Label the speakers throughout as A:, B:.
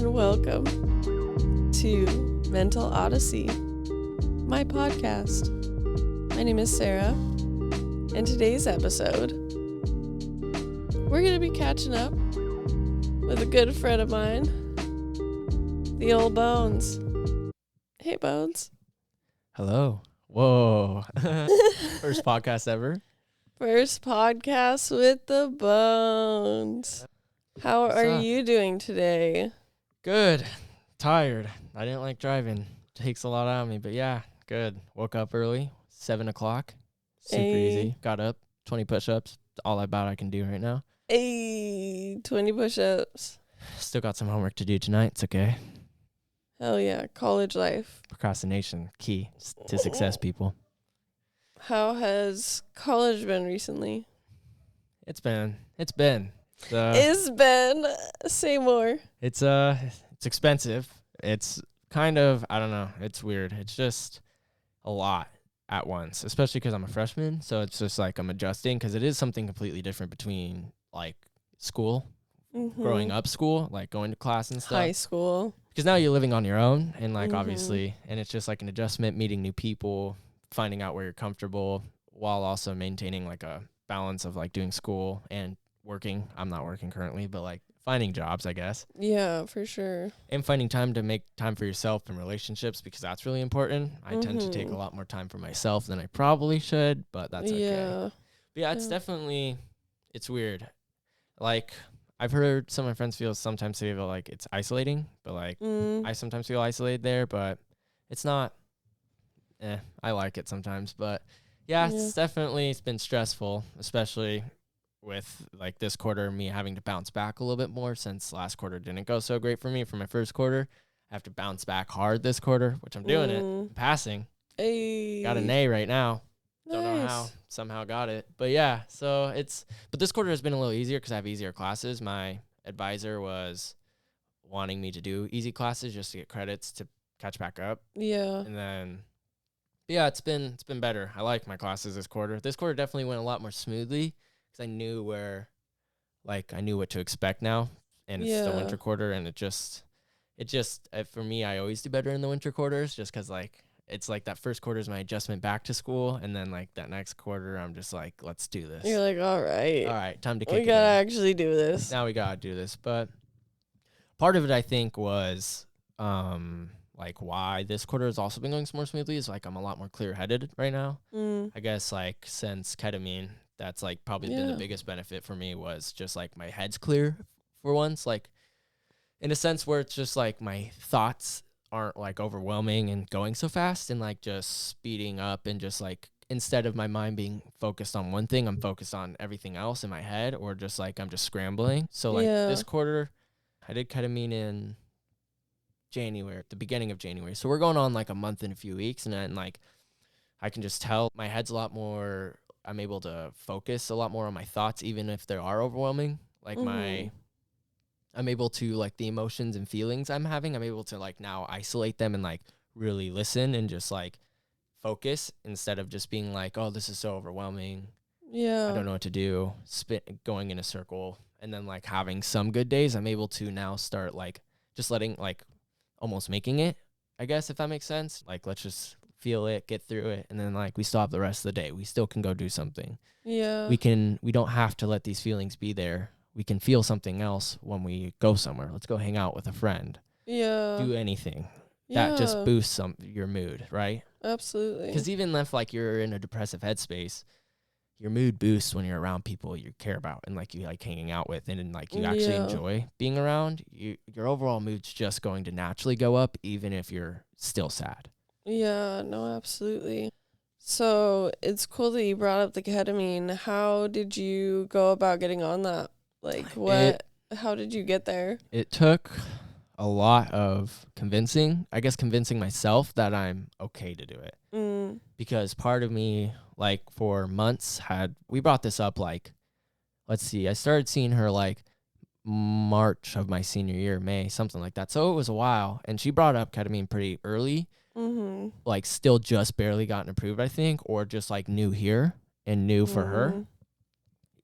A: and welcome to Mental Odyssey, my podcast. My name is Sarah. In today's episode, we're going to be catching up with a good friend of mine, the old Bones. Hey, Bones.
B: Hello. Whoa. First podcast ever.
A: First podcast with the Bones. How
B: What's
A: are
B: up?
A: you doing today?
B: Good. Tired. I didn't like driving. Takes a lot out of me, but yeah, good. Woke up early, 7 o'clock. Super easy. Got up, 20 push-ups. All about I can do right now.
A: Hey, 20 push-ups.
B: Still got some homework to do tonight. It's okay.
A: Hell yeah, college life.
B: Procrastination, key to success, people.
A: How has college been recently?
B: It's been.
A: It's been. Say more.
B: It's expensive. It's kind of, I don't know. It's weird. It's just a lot at once, especially because I'm a freshman. So it's just like I'm adjusting because it is something completely different between like school, growing up school, like going to class and stuff.
A: High school.
B: Because now you're living on your own and like obviously, and it's just like an adjustment, meeting new people, finding out where you're comfortable while also maintaining like a balance of like doing school and working. I'm not working currently, but like finding jobs, I guess.
A: Yeah, for sure.
B: And finding time to make time for yourself and relationships because that's really important. I tend to take a lot more time for myself than I probably should, but that's okay.
A: Yeah.
B: But yeah, it's definitely, it's weird. Like I've heard some of my friends sometimes feel like it's isolating, but like I sometimes feel isolated there, but it's not. I like it sometimes, but yeah, it's been stressful, especially with like this quarter, me having to bounce back a little bit more since last quarter didn't go so great for me for my first quarter. I have to bounce back hard this quarter, which I'm doing it. I'm passing.
A: Hey.
B: Got an A right now.
A: Nice.
B: Don't know how. Somehow got it. But yeah, but this quarter has been a little easier because I have easier classes. My advisor was wanting me to do easy classes just to get credits to catch back up.
A: Yeah.
B: And then yeah, it's been better. I like my classes this quarter. This quarter definitely went a lot more smoothly because I knew what to expect now. And it's the winter quarter, and it just for me, I always do better in the winter quarters just because like it's like that first quarter is my adjustment back to school, and then like that next quarter, I'm just like, let's do this.
A: You're like, all right,
B: time to kick it in.
A: We gotta actually do this.
B: Now we gotta do this. But part of it, I think, was like why this quarter has also been going more smoothly is like I'm a lot more clear-headed right now. I guess like since ketamine, that's like probably been the biggest benefit for me was just like my head's clear for once, like in a sense where it's just like my thoughts aren't like overwhelming and going so fast and like just speeding up, and just like instead of my mind being focused on one thing, I'm focused on everything else in my head, or just like I'm just scrambling. So like this quarter I did ketamine in January, at the beginning of January. So we're going on like a month and a few weeks, and then like I can just tell my head's a lot more, I'm able to focus a lot more on my thoughts even if they are overwhelming. Like I'm able to like the emotions and feelings I'm having, I'm able to like now isolate them and like really listen and just like focus instead of just being like, oh, this is so overwhelming. Yeah. I don't know what to do. Going in a circle. And then like having some good days, I'm able to now start like just letting like almost making it, I guess, if that makes sense. Like, let's just feel it, get through it, and then like we still have the rest of the day. We still can go do something. Yeah. We don't have to let these feelings be there. We can feel something else when we go somewhere. Let's go hang out with a friend. Yeah. Do anything. That just boosts your mood, right? Absolutely. Because even if like you're in a depressive headspace, your mood boosts when you're around people you care about and like you like hanging out with, and like you actually enjoy being around. Your overall mood's just going to naturally go up even if you're still sad. Yeah, no, absolutely. So it's cool that you brought up the ketamine. How did you go about getting on that? Like how did you get there? It took a lot of convincing myself that I'm okay to do it. Because part of me, like for months we brought this up like, let's see, I started seeing her like March of my senior year, May, something like that. So it was a while, and she brought up ketamine pretty early, like still just barely gotten approved, I think, or just like new here and new for her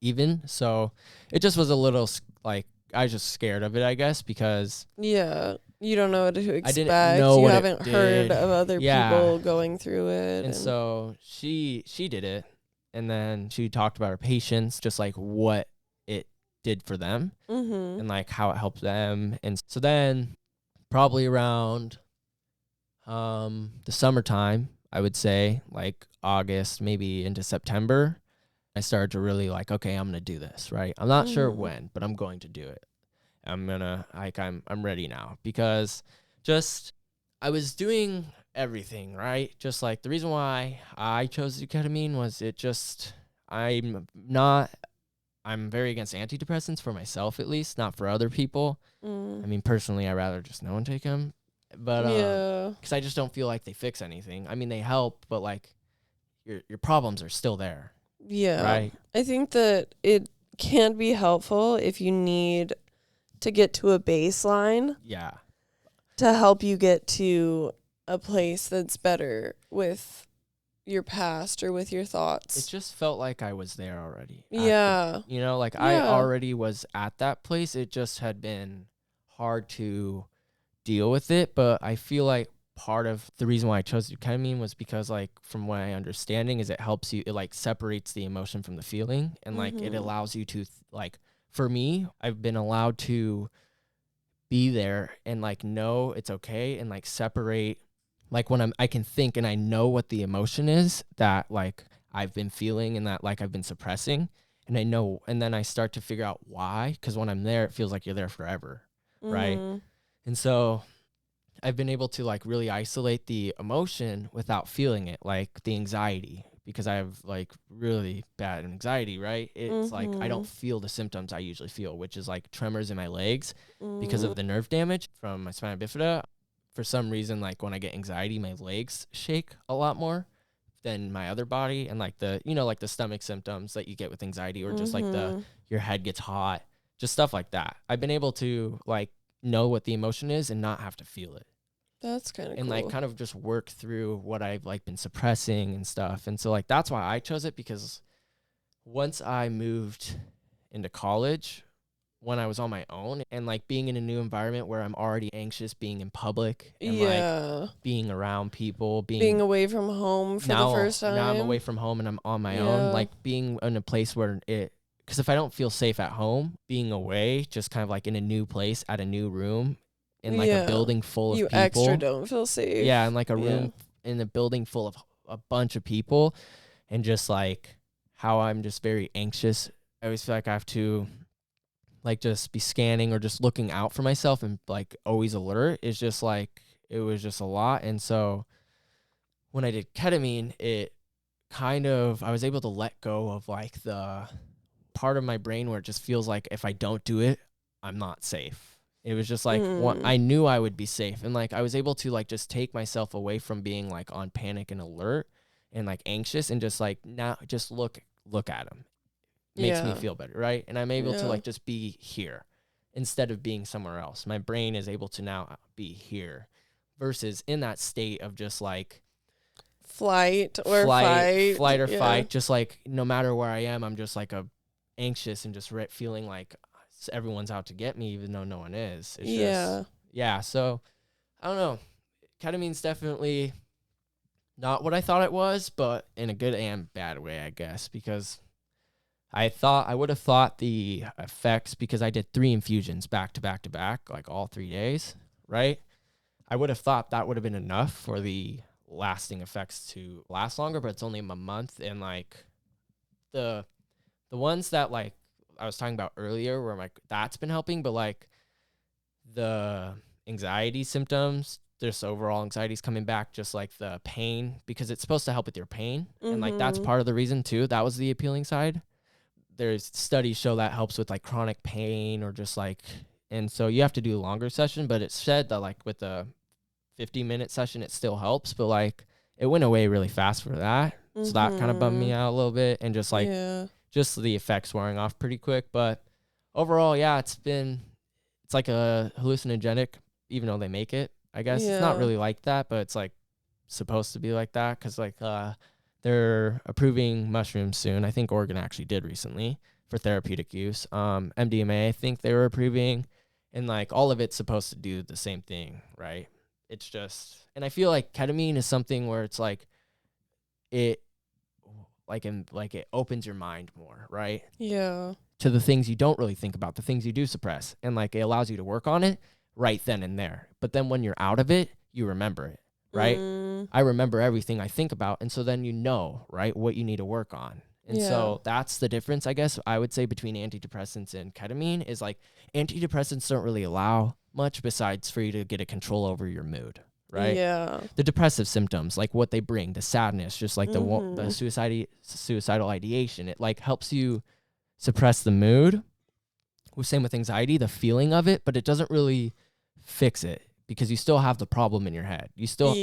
B: even. So it just was a little like just scared of it, I guess, because
A: Yeah. You don't know what to expect.
B: I didn't know
A: you
B: what
A: haven't
B: it
A: heard
B: did.
A: of other people going through it.
B: And so she did it, and then she talked about her patients, just like what it did for them and like how it helped them. And so then probably around the summertime, I would say like August, maybe into September, I started to really like, okay, I'm gonna do this, right? I'm not sure when, but I'm going to do it. I'm ready now, because just I was doing everything right. Just like the reason why I chose ketamine was I'm very against antidepressants for myself, at least, not for other people. I mean, personally, I rather just no one take them, but because I just don't feel like they fix anything. I mean, they help, but like your problems are still there.
A: Yeah.
B: Right.
A: I think that it can be helpful if you need to get to a baseline.
B: Yeah.
A: To help you get to a place that's better with your past or with your thoughts.
B: It just felt like I was there already.
A: Yeah.
B: I already was at that place. It just had been hard to deal with it. But I feel like part of the reason why I chose ketamine was because, like, from what I understanding is it helps you, it like separates the emotion from the feeling. And like, it allows you to like, for me, I've been allowed to be there and like know it's okay and like separate, like when I can think and I know what the emotion is that like I've been feeling and that like I've been suppressing, and I know, and then I start to figure out why, because when I'm there it feels like you're there forever, right? And so I've been able to like really isolate the emotion without feeling it, like the anxiety, because I have like really bad anxiety, right? It's like I don't feel the symptoms I usually feel, which is like tremors in my legs because of the nerve damage from my spina bifida. For some reason, like when I get anxiety, my legs shake a lot more than my other body, and like the, like the stomach symptoms that you get with anxiety, or just like your head gets hot, just stuff like that. I've been able to like know what the emotion is and not have to feel it.
A: That's kind of cool.
B: And like kind of just work through what I've like been suppressing and stuff. And so like that's why I chose it, because once I moved into college, when I was on my own and like being in a new environment where I'm already anxious, being in public and like being around people, being
A: away from home for the first time.
B: Now I'm away from home and I'm on my own, like being in a place where because if I don't feel safe at home, being away, just kind of like in a new place at a new room in like a building full of people.
A: You extra don't feel safe.
B: Yeah, in like a room in a building full of a bunch of people, and just like how I'm just very anxious. I always feel like I have to like just be scanning or just looking out for myself and like always alert. Is just like, it was just a lot. And so when I did ketamine, it kind of, I was able to let go of like the part of my brain where it just feels like if I don't do it, I'm not safe. It was just like, I knew I would be safe. And like, I was able to like just take myself away from being like on panic and alert and like anxious, and just like now just look at them. Makes me feel better, right? And I'm able to like just be here instead of being somewhere else. My brain is able to now be here versus in that state of just like
A: flight or fight.
B: Just like no matter where I am, I'm just like anxious and just feeling like everyone's out to get me, even though no one is. It's just, so I don't know. Ketamine's definitely not what I thought it was, but in a good and bad way, I guess, because I would have thought the effects, because I did 3 infusions back to back to back, like all 3 days, right? I would have thought that would have been enough for the lasting effects to last longer, but it's only a month. And like the ones that like I was talking about earlier, where like that's been helping, but like the anxiety symptoms, just overall anxiety's coming back, just like the pain, because it's supposed to help with your pain. And like that's part of the reason too. That was the appealing side. There's studies show that helps with like chronic pain or just like, and so you have to do a longer session, but it said that like with a 50-minute session, it still helps, but like it went away really fast for that. So that kind of bummed me out a little bit, and just like, just the effects wearing off pretty quick. But overall, it's like a hallucinogenic, even though they make it, I guess. It's not really like that, but it's like supposed to be like that, because like they're approving mushrooms soon. I think Oregon actually did recently for therapeutic use. MDMA, I think they were approving, and like all of it's supposed to do the same thing, right? It's just, and I feel like ketamine is something where it's like it it opens your mind more, right?
A: Yeah.
B: To the things you don't really think about, the things you do suppress, and like it allows you to work on it right then and there. But then when you're out of it, you remember it, right? I remember everything I think about, and so then you know, right, what you need to work on. And so that's the difference, I guess, I would say, between antidepressants and ketamine is like antidepressants don't really allow much besides for you to get a control over your mood, right?
A: Yeah.
B: The depressive symptoms, like what they bring, the sadness, just like the suicidal ideation, it like helps you suppress the mood. Same with anxiety, the feeling of it, but it doesn't really fix it because you still have the problem in your head. You still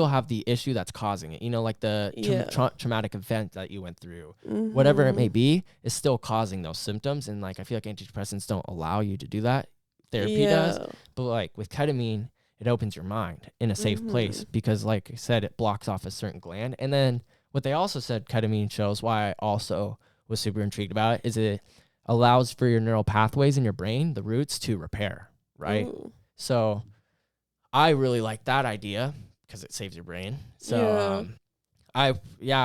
B: have the issue that's causing it. You know, like the traumatic event that you went through, whatever it may be, is still causing those symptoms. And like I feel like antidepressants don't allow you to do that. Therapy does, but like with ketamine, it opens your mind in a safe place because, like I said, it blocks off a certain gland. And then what they also said ketamine shows, why I also was super intrigued about it, is it allows for your neural pathways in your brain, the roots, to repair, right?
A: Ooh.
B: So I really like that idea because it saves your brain. So I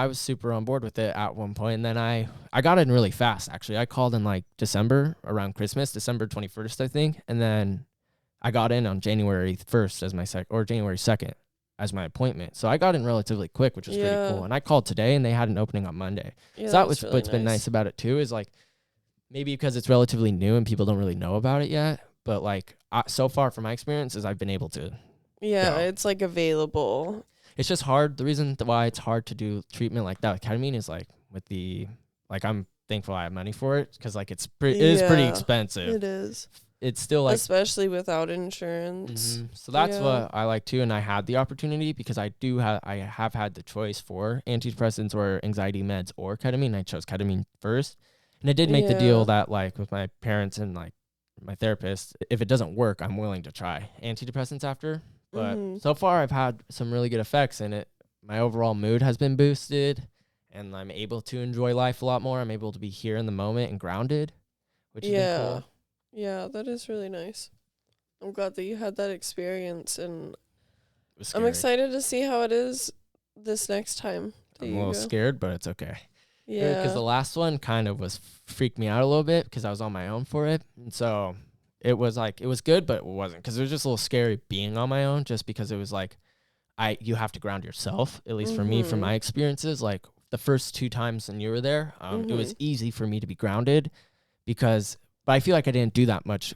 B: was super on board with it at one point, and then I got in really fast, actually. I called in like December, around Christmas, December 21st, I think, and then I got in on January 1st as my or January 2nd as my appointment. So I got in relatively quick, which was pretty cool. And I called today, and they had an opening on Monday.
A: Yeah,
B: so that was really what's been nice about it too, is like maybe because it's relatively new and people don't really know about it yet, but like so far from my experiences, I've been able to.
A: Yeah, it's like available.
B: It's just hard. The reason why it's hard to do treatment like that with ketamine is like I'm thankful I have money for it because like it is pretty expensive.
A: It is.
B: It's still like,
A: especially without insurance.
B: So that's what I like too, and I had the opportunity because I have had the choice for antidepressants or anxiety meds or ketamine. I chose ketamine first, and I did make the deal that like with my parents and like my therapist, if it doesn't work, I'm willing to try antidepressants after. But so far, I've had some really good effects in it. My overall mood has been boosted, and I'm able to enjoy life a lot more. I'm able to be here in the moment and grounded, which has been cool.
A: Yeah, that is really nice. I'm glad that you had that experience, and I'm excited to see how it is this next time.
B: I'm a little scared, but it's okay.
A: Yeah.
B: Because the last one kind of freaked me out a little bit because I was on my own for it. And so it was good, but it wasn't, because it was just a little scary being on my own, just because it was like, you have to ground yourself, at least for me, from my experiences. Like the first 2 times when you were there, it was easy for me to be grounded but I feel like I didn't do that much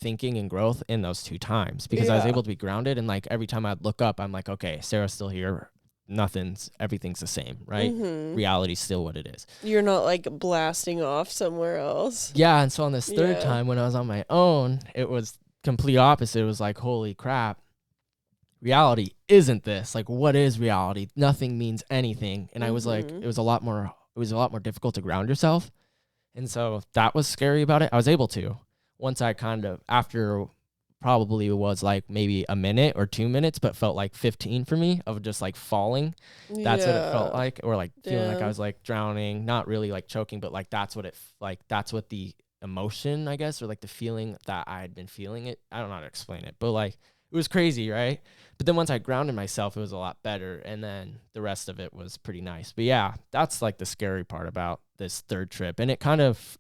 B: thinking and growth in those 2 times because I was able to be grounded. And like every time I'd look up, I'm like, okay, Sarah's still here. Everything's the same, right? Reality's still what it is.
A: You're not like blasting off somewhere else.
B: Yeah. And so on this third time when I was on my own, it was complete opposite. It was like, holy crap, reality isn't this. Like, what is reality? Nothing means anything. And I was like, it was a lot more difficult to ground yourself. And so that was scary about it. I was able to, once I kind of, after probably was like maybe a minute or 2 minutes, but felt like 15 for me of just like falling. That's what it felt like, or like feeling like I was like drowning, not really like choking, but like that's what the emotion, I guess, or like the feeling that I had been feeling it. I don't know how to explain it, but like it was crazy, right? But then once I grounded myself, it was a lot better, and then the rest of it was pretty nice. But yeah, that's like the scary part about this third trip, and it kind of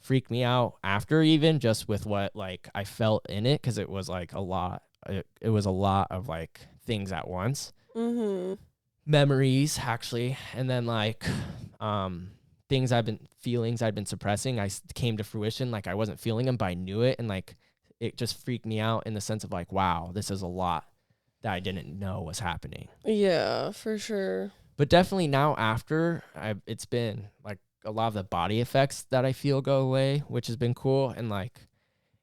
B: freaked me out after, even just with what like I felt in it, because it was like a lot. It was a lot of like things at once, memories actually, and then like feelings I'd been suppressing. I came to fruition. Like I wasn't feeling them, but I knew it, and like it just freaked me out in the sense of like, wow, this is a lot that I didn't know was happening.
A: Yeah, for sure.
B: But definitely now after, it's been like a lot of the body effects that I feel go away, which has been cool. And like,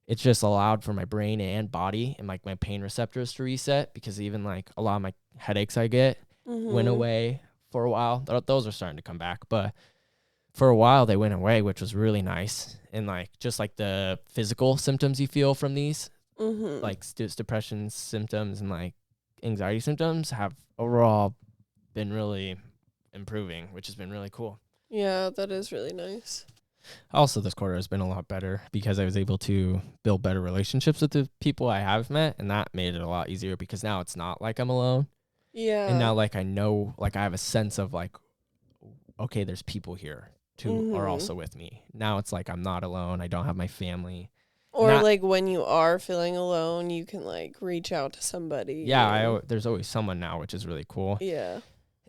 B: it's just allowed for my brain and body and like my pain receptors to reset, because even like a lot of my headaches I get went away for a while. Those are starting to come back, but for a while they went away, which was really nice. And like, just like the physical symptoms you feel from these, like depression symptoms and like anxiety symptoms, have overall been really improving, which has been really cool.
A: Yeah, that is really nice.
B: Also, this quarter has been a lot better because I was able to build better relationships with the people I have met, and that made it a lot easier because now it's not like I'm alone.
A: Yeah.
B: And now, like, I know, like, I have a sense of, like, okay, there's people here who are also with me. Now it's like I'm not alone. I don't have my family.
A: Or, like, when you are feeling alone, you can, like, reach out to somebody.
B: Yeah, there's always someone now, which is really cool.
A: Yeah.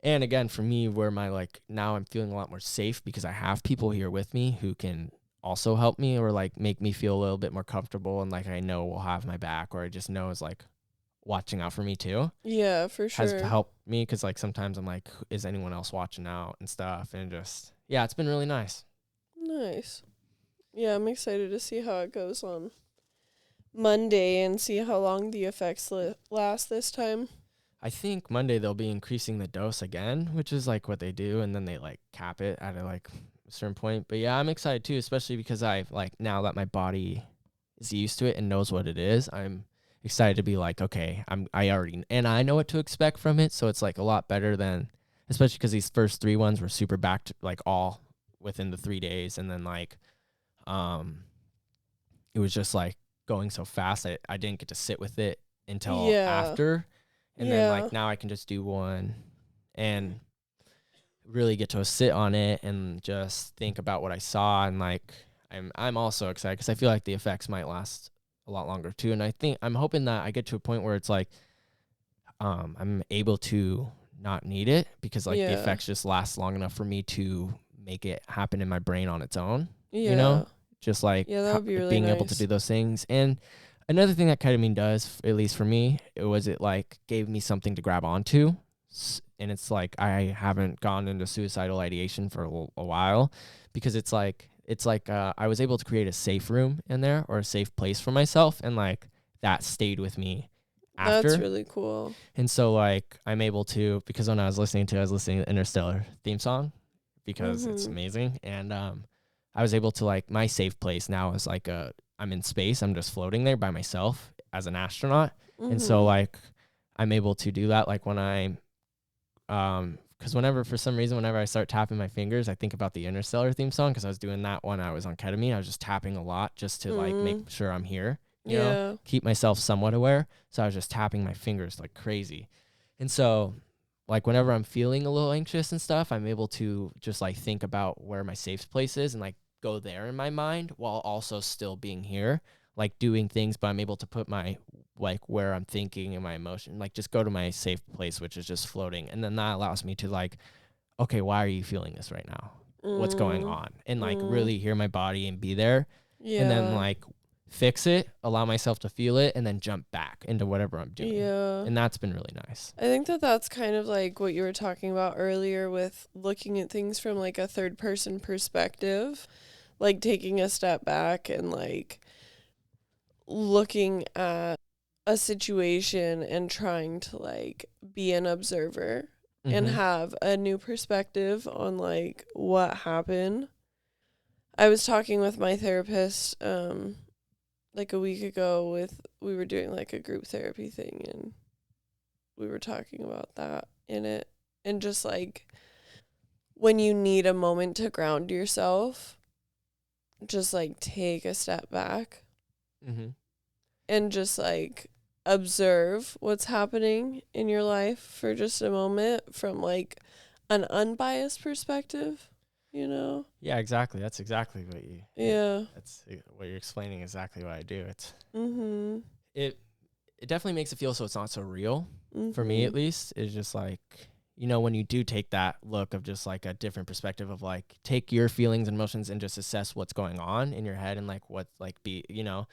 B: And again, for me, where my, like, now I'm feeling a lot more safe because I have people here with me who can also help me or, like, make me feel a little bit more comfortable and, like, I know will have my back, or I just know is, like, watching out for me too.
A: Yeah, for sure.
B: Has helped me because, like, sometimes I'm like, is anyone else watching out and stuff? And just, yeah, it's been really nice.
A: Nice. Yeah, I'm excited to see how it goes on Monday and see how long the effects last this time.
B: I think Monday they'll be increasing the dose again, which is like what they do, and then they like cap it at like a certain point. But yeah, I'm excited too, especially because I've like now that my body is used to it and knows what it is. I'm excited to be like, okay, I already and I know what to expect from it, so it's like a lot better than, especially because these first 3 ones were super back to like all within the 3 days, and then like it was just like going so fast I didn't get to sit with it until after. And then, like, now I can just do one and really get to sit on it and just think about what I saw. And, like, I'm also excited because I feel like the effects might last a lot longer, too. And I'm hoping that I get to a point where it's, like, I'm able to not need it because, like, the effects just last long enough for me to make it happen in my brain on its own, you know? Just, like,
A: that would be really
B: being
A: nice.
B: able to do those things. And another thing that ketamine does, at least for me, it like gave me something to grab onto. And it's like I haven't gone into suicidal ideation for a while because it's like I was able to create a safe room in there or a safe place for myself. And like that stayed with me after.
A: That's really cool.
B: And so like I'm able to, because when I was listening to the Interstellar theme song because it's amazing. And I was able to like my safe place now is like I'm in space. I'm just floating there by myself as an astronaut. And so like I'm able to do that. Like when because for some reason, whenever I start tapping my fingers, I think about the Interstellar theme song because I was doing that when I was on ketamine. I was just tapping a lot just to like make sure I'm here, you know, keep myself somewhat aware. So I was just tapping my fingers like crazy. And so like whenever I'm feeling a little anxious and stuff, I'm able to just like think about where my safe place is and like go there in my mind while also still being here, like doing things, but I'm able to put my like where I'm thinking and my emotion, like just go to my safe place, which is just floating. And then that allows me to like, okay, why are you feeling this right now? What's going on? And like really hear my body and be there. And then like fix it, allow myself to feel it, and then jump back into whatever I'm doing. And that's been really nice.
A: I think that's kind of like what you were talking about earlier with looking at things from like a third person perspective, like taking a step back and like looking at a situation and trying to like be an observer and have a new perspective on like what happened. I was talking with my therapist like a week ago we were doing like a group therapy thing and we were talking about that in it, and just like when you need a moment to ground yourself, just like take a step back and just like observe what's happening in your life for just a moment from like an unbiased perspective, you know?
B: Yeah, exactly. That's exactly what you.
A: Yeah.
B: That's what you're explaining. Exactly what I do. It's. It definitely makes it feel so it's not so real for me at least. It's just like, you know, when you do take that look of just like a different perspective of like take your feelings and emotions and just assess what's going on in your head and like what like be, you know.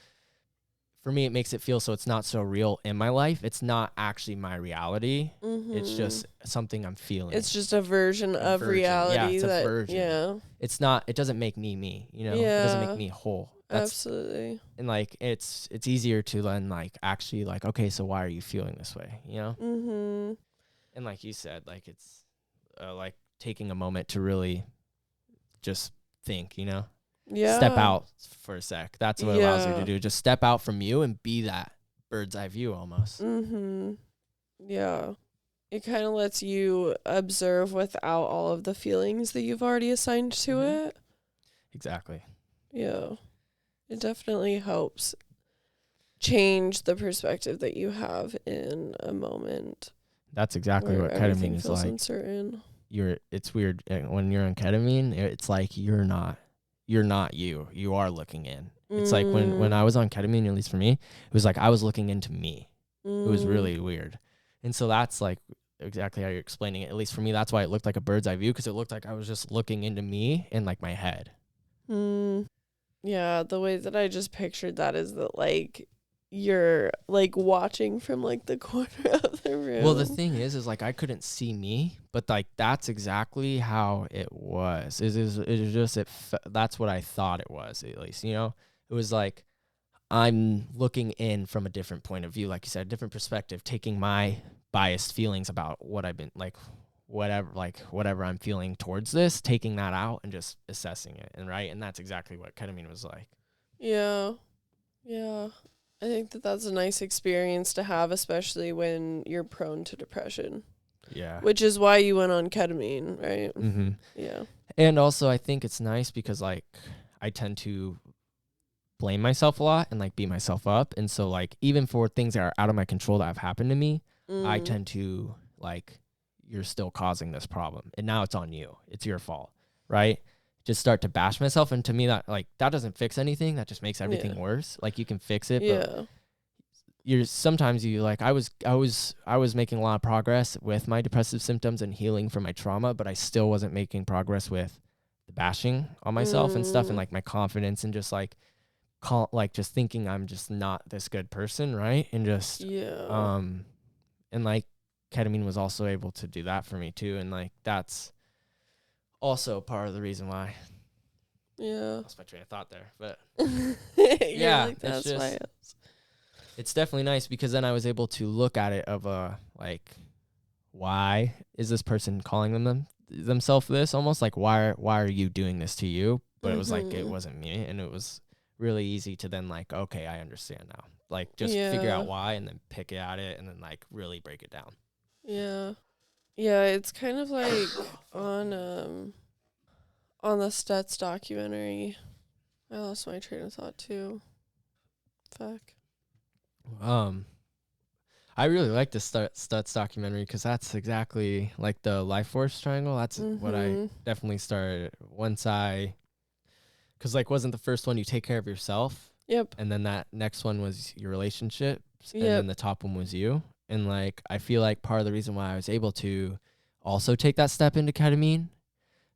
B: For me, it makes it feel so it's not so real in my life. It's not actually my reality. It's just something I'm feeling.
A: It's just a version of reality.
B: Yeah, it's a version.
A: Yeah.
B: It's not, it doesn't make me, you know? Yeah. It doesn't make me whole.
A: Absolutely.
B: And like, it's easier to then like actually like, okay, so why are you feeling this way, you know? And like you said, like it's like taking a moment to really just think, you know?
A: Yeah.
B: Step out for a sec. That's what it allows you to do. Just step out from you and be that bird's eye view almost.
A: Yeah. It kind of lets you observe without all of the feelings that you've already assigned to it.
B: Exactly.
A: Yeah. It definitely helps change the perspective that you have in a moment.
B: That's exactly what ketamine is like.
A: Uncertain.
B: It's weird when you're on ketamine. It's like you're not you. You are looking in. It's like when I was on ketamine, at least for me, it was like I was looking into me. It was really weird. And so that's like exactly how you're explaining it. At least for me, that's why it looked like a bird's eye view, because it looked like I was just looking into me and like my head.
A: Yeah, the way that I just pictured that is that like you're like watching from like the corner of the room.
B: Well, the thing is like I couldn't see me, but like that's exactly how it was. That's what I thought it was, at least, you know. It was like I'm looking in from a different point of view, like you said, a different perspective, taking my biased feelings about what I've been like, whatever I'm feeling towards this, taking that out and just assessing it. And that's exactly what ketamine was like.
A: Yeah. I think that that's a nice experience to have, especially when you're prone to depression.
B: Yeah.
A: Which is why you went on ketamine, right?
B: Mm-hmm.
A: Yeah.
B: And also I think it's nice because like I tend to blame myself a lot and like beat myself up. And so like even for things that are out of my control that have happened to me, I tend to like, you're still causing this problem and now it's on you. It's your fault, right? Just start to bash myself. And to me that doesn't fix anything. That just makes everything worse. Like you can fix it, but I was making a lot of progress with my depressive symptoms and healing from my trauma, but I still wasn't making progress with the bashing on myself and stuff, and like my confidence and just just thinking I'm just not this good person, right? And just and like ketamine was also able to do that for me too, and like that's also part of the reason why.
A: Yeah.
B: Lost my train of thought there, but
A: yeah, like, that's why
B: it's definitely nice because then I was able to look at it of why is this person calling themselves this, almost like why are you doing this to you? But it was like it wasn't me, and it was really easy to then like, okay, I understand now. Like just figure out why and then pick at it and then like really break it down.
A: Yeah. Yeah, it's kind of like on the Stutz documentary. I lost my train of thought too. Fuck.
B: I really like the Stutz documentary because that's exactly like the life force triangle. That's what I definitely started once because like wasn't the first one you take care of yourself?
A: Yep.
B: And then that next one was your relationships. Yep. And then the top one was you. And like I feel like part of the reason why I was able to also take that step into ketamine,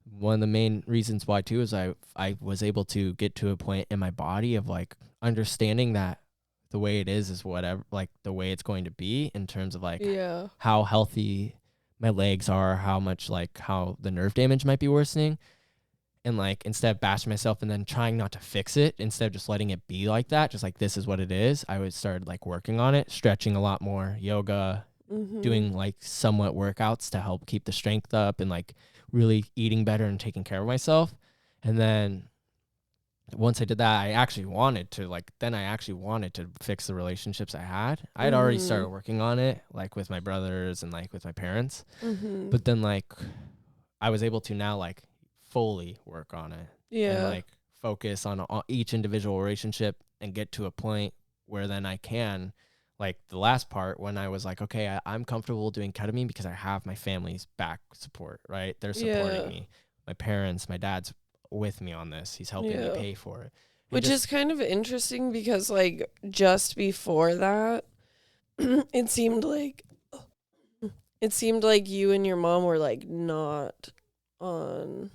B: one of the main reasons why too is I was able to get to a point in my body of like understanding that the way it is whatever, like the way it's going to be in terms of like how healthy my legs are, how much like how the nerve damage might be worsening. And like instead of bashing myself and then trying not to fix it, instead of just letting it be like that, just like this is what it is, I would start like working on it, stretching a lot more, yoga, doing like somewhat workouts to help keep the strength up and like really eating better and taking care of myself. And then once I did that, I actually wanted to fix the relationships I had. I had already started working on it, like with my brothers and like with my parents. But then like I was able to now like fully work on it and like focus on each individual relationship and get to a point where then I can, like the last part when I was like, okay, I'm comfortable doing ketamine because I have my family's back support, right? They're supporting me. My parents, my dad's with me on this. He's helping me pay for it.
A: Which is kind of interesting because like just before that, it seemed like you and your mom were like not on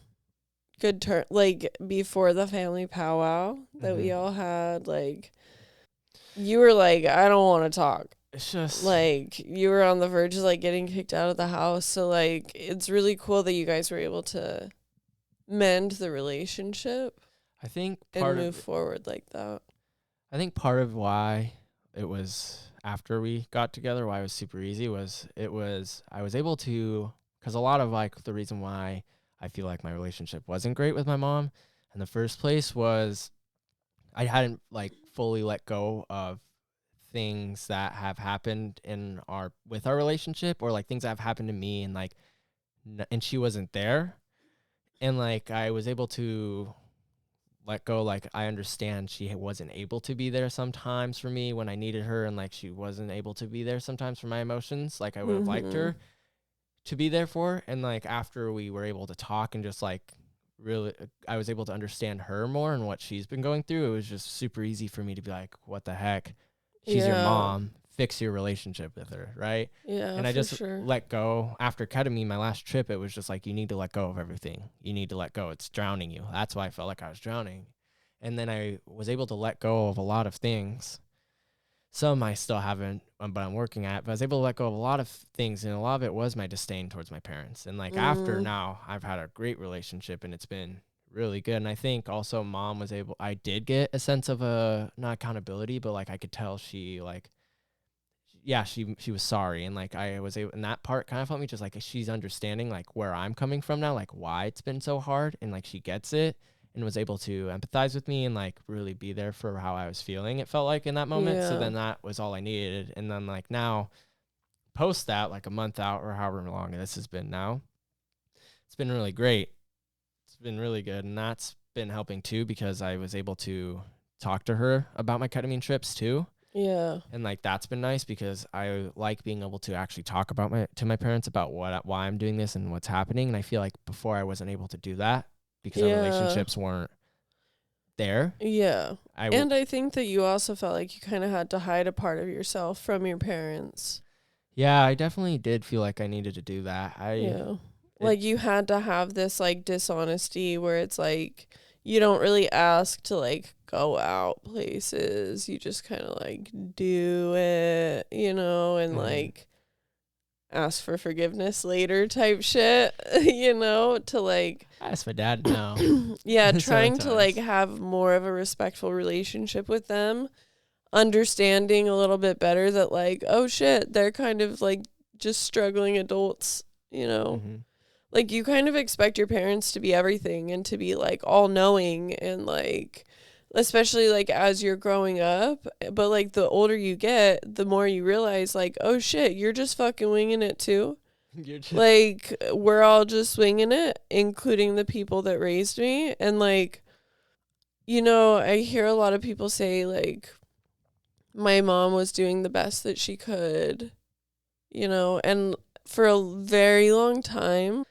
A: good terms. Like before the family powwow that we all had, like you were like, I don't want to talk.
B: It's just
A: like you were on the verge of like getting kicked out of the house. So like it's really cool that you guys were able to mend the relationship.
B: I think
A: move forward like that.
B: I think part of why it was after we got together, why it was super easy I was able to, because a lot of like the reason why I feel like my relationship wasn't great with my mom in the first place was I hadn't like fully let go of things that have happened with our relationship, or like things that have happened to me and like and she wasn't there. And like I was able to let go. Like, I understand she wasn't able to be there sometimes for me when I needed her, and like she wasn't able to be there sometimes for my emotions. Like, I would have liked her to be there for. And like after we were able to talk and just like really, I was able to understand her more and what she's been going through. It was just super easy for me to be like, what the heck? She's your mom. Fix your relationship with her, right?
A: Yeah,
B: and I just let go. After ketamine, my last trip, it was just like, you need to let go of everything. You need to let go. It's drowning you. That's why I felt like I was drowning. And then I was able to let go of a lot of things. Some I still haven't, but I'm working at. But I was able to let go of a lot of things, and a lot of it was my disdain towards my parents. And like after now, I've had a great relationship, and it's been really good. And I think also mom was able, I did get a sense of not accountability, but like I could tell she like, yeah, she was sorry. And like I was able, and that part kind of helped me, just like she's understanding like where I'm coming from now, like why it's been so hard, and like she gets it and was able to empathize with me and like really be there for how I was feeling, it felt like in that moment. So then that was all I needed. And then like now, post that, like a month out or however long this has been now, it's been really great. It's been really good. And that's been helping too, because I was able to talk to her about my ketamine trips too.
A: Yeah.
B: And like that's been nice, because I like being able to actually talk about my parents about why I'm doing this and what's happening. And I feel like before I wasn't able to do that because our relationships weren't there.
A: Yeah. And I think that you also felt like you kind of had to hide a part of yourself from your parents.
B: Yeah, I definitely did feel like I needed to do that.
A: Like you had to have this like dishonesty where it's like you don't really ask to like go out places. You just kind of like do it, and like ask for forgiveness later type shit, to like
B: ask my dad now.
A: Yeah, trying to like have more of a respectful relationship with them, understanding a little bit better that like, oh shit, they're kind of like just struggling adults, Like you kind of expect your parents to be everything and to be like all knowing, and like especially like as you're growing up, but like the older you get, the more you realize like, oh shit, you're just fucking winging it too. Like we're all just winging it, including the people that raised me. And like, I hear a lot of people say like my mom was doing the best that she could, and for a very long time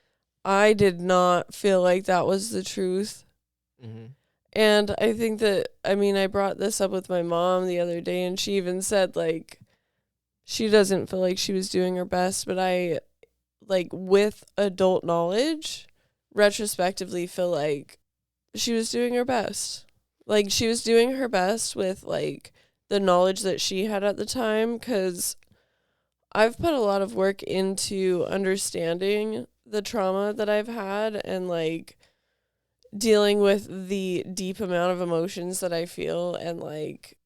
A: I did not feel like that was the truth. And I think that, I brought this up with my mom the other day, and she even said, like, she doesn't feel like she was doing her best, but I, like, with adult knowledge, retrospectively feel like she was doing her best. Like, she was doing her best with, like, the knowledge that she had at the time, because I've put a lot of work into understanding the trauma that I've had and, like, dealing with the deep amount of emotions that I feel and like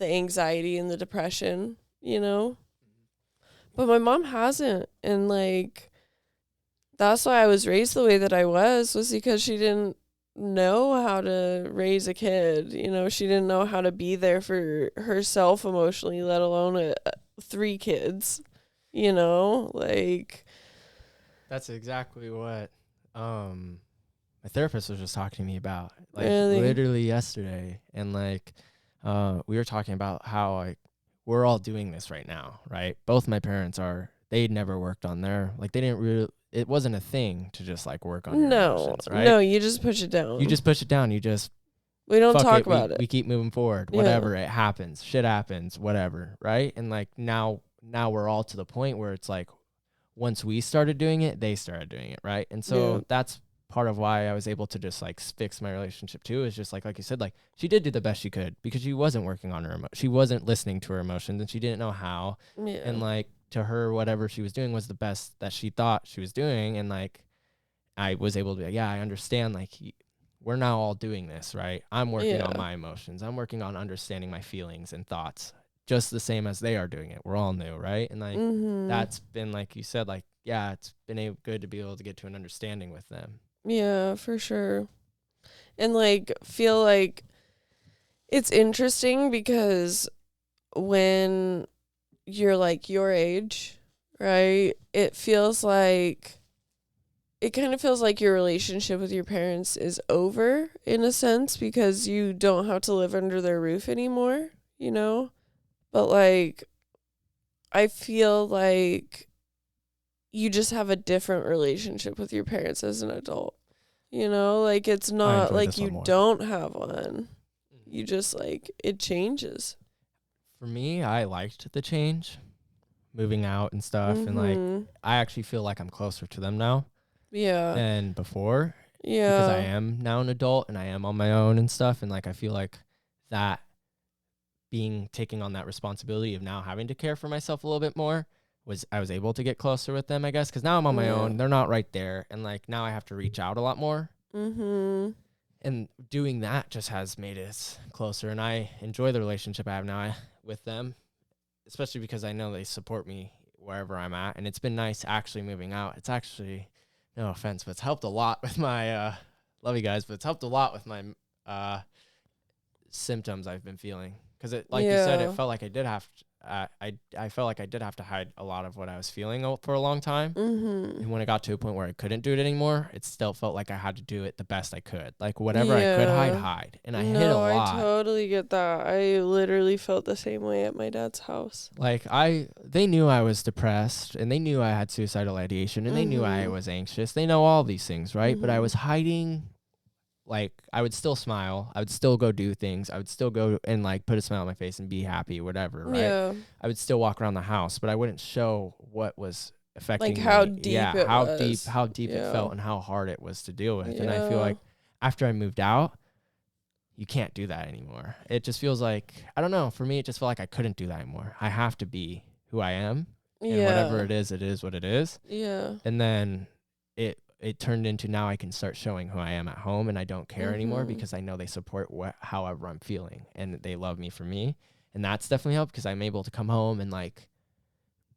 A: the anxiety and the depression, but my mom hasn't. And like, that's why I was raised the way that I was because she didn't know how to raise a kid. She didn't know how to be there for herself emotionally, let alone 3 kids, like.
B: That's exactly what, my therapist was just talking to me about, like,
A: really?
B: Literally yesterday. And like, we were talking about how like we're all doing this right now, right? Both my parents they'd never worked on they didn't really, it wasn't a thing to just like work on your emotions, right?
A: No, you just push it down.
B: We don't
A: talk about it.
B: We keep moving forward. Whatever, it happens. Shit happens, whatever, right? And like now we're all to the point where it's like once we started doing it, they started doing it, right? And so that's part of why I was able to just like fix my relationship too, is just like you said, like she did do the best she could because she wasn't working on her she wasn't listening to her emotions, and she didn't know how. And like to her, whatever she was doing was the best that she thought she was doing. And like I was able to be like, yeah, I understand, like we're now all doing this, right? I'm working on my emotions. I'm working on understanding my feelings and thoughts just the same as they are doing it. We're all new, right? And like that's been, like you said, like it's been good to be able to get to an understanding with them.
A: Yeah, for sure. And like feel like it's interesting because when you're like your age, right, it feels like it kind of feels like your relationship with your parents is over in a sense because you don't have to live under their roof anymore, you know? But like, I feel like you just have a different relationship with your parents as an adult. You know, like it's not like you don't have one. You just like, it changes.
B: For me, I liked the change, moving out and stuff. And like, I actually feel like I'm closer to them now.
A: Yeah.
B: Than before.
A: Yeah.
B: Because I am now an adult and I am on my own and stuff. And like, I feel like that taking on that responsibility of now having to care for myself a little bit more I was able to get closer with them, I guess. Because now I'm on my own. They're not right there. And like, now I have to reach out a lot more. And doing that just has made us closer. And I enjoy the relationship I have now with them, especially because I know they support me wherever I'm at. And it's been nice actually moving out. It's actually, no offense, but it's helped a lot with my, love you guys, but it's helped a lot with my symptoms I've been feeling. Because you said, it felt like I did have I felt like I did have to hide a lot of what I was feeling for a long time. And when it got to a point where I couldn't do it anymore, it still felt like I had to do it the best I could. Like whatever I could hide. And I hid a lot.
A: I totally get that. I literally felt the same way at my dad's house.
B: Like they knew I was depressed and they knew I had suicidal ideation and they knew I was anxious. They know all these things, right? But I was hiding. Like, I would still smile. I would still go do things. I would still go and, like, put a smile on my face and be happy, whatever, right? Yeah. I would still walk around the house, but I wouldn't show what was affecting me. Like, how deep it was. How deep it felt and how hard it was to deal with. And I feel like after I moved out, you can't do that anymore. It just feels like, I don't know. For me, it just felt like I couldn't do that anymore. I have to be who I am. And whatever it is what it is. Yeah. And then it turned into now I can start showing who I am at home and I don't care anymore because I know they support however I'm feeling and they love me for me. And that's definitely helped because I'm able to come home and like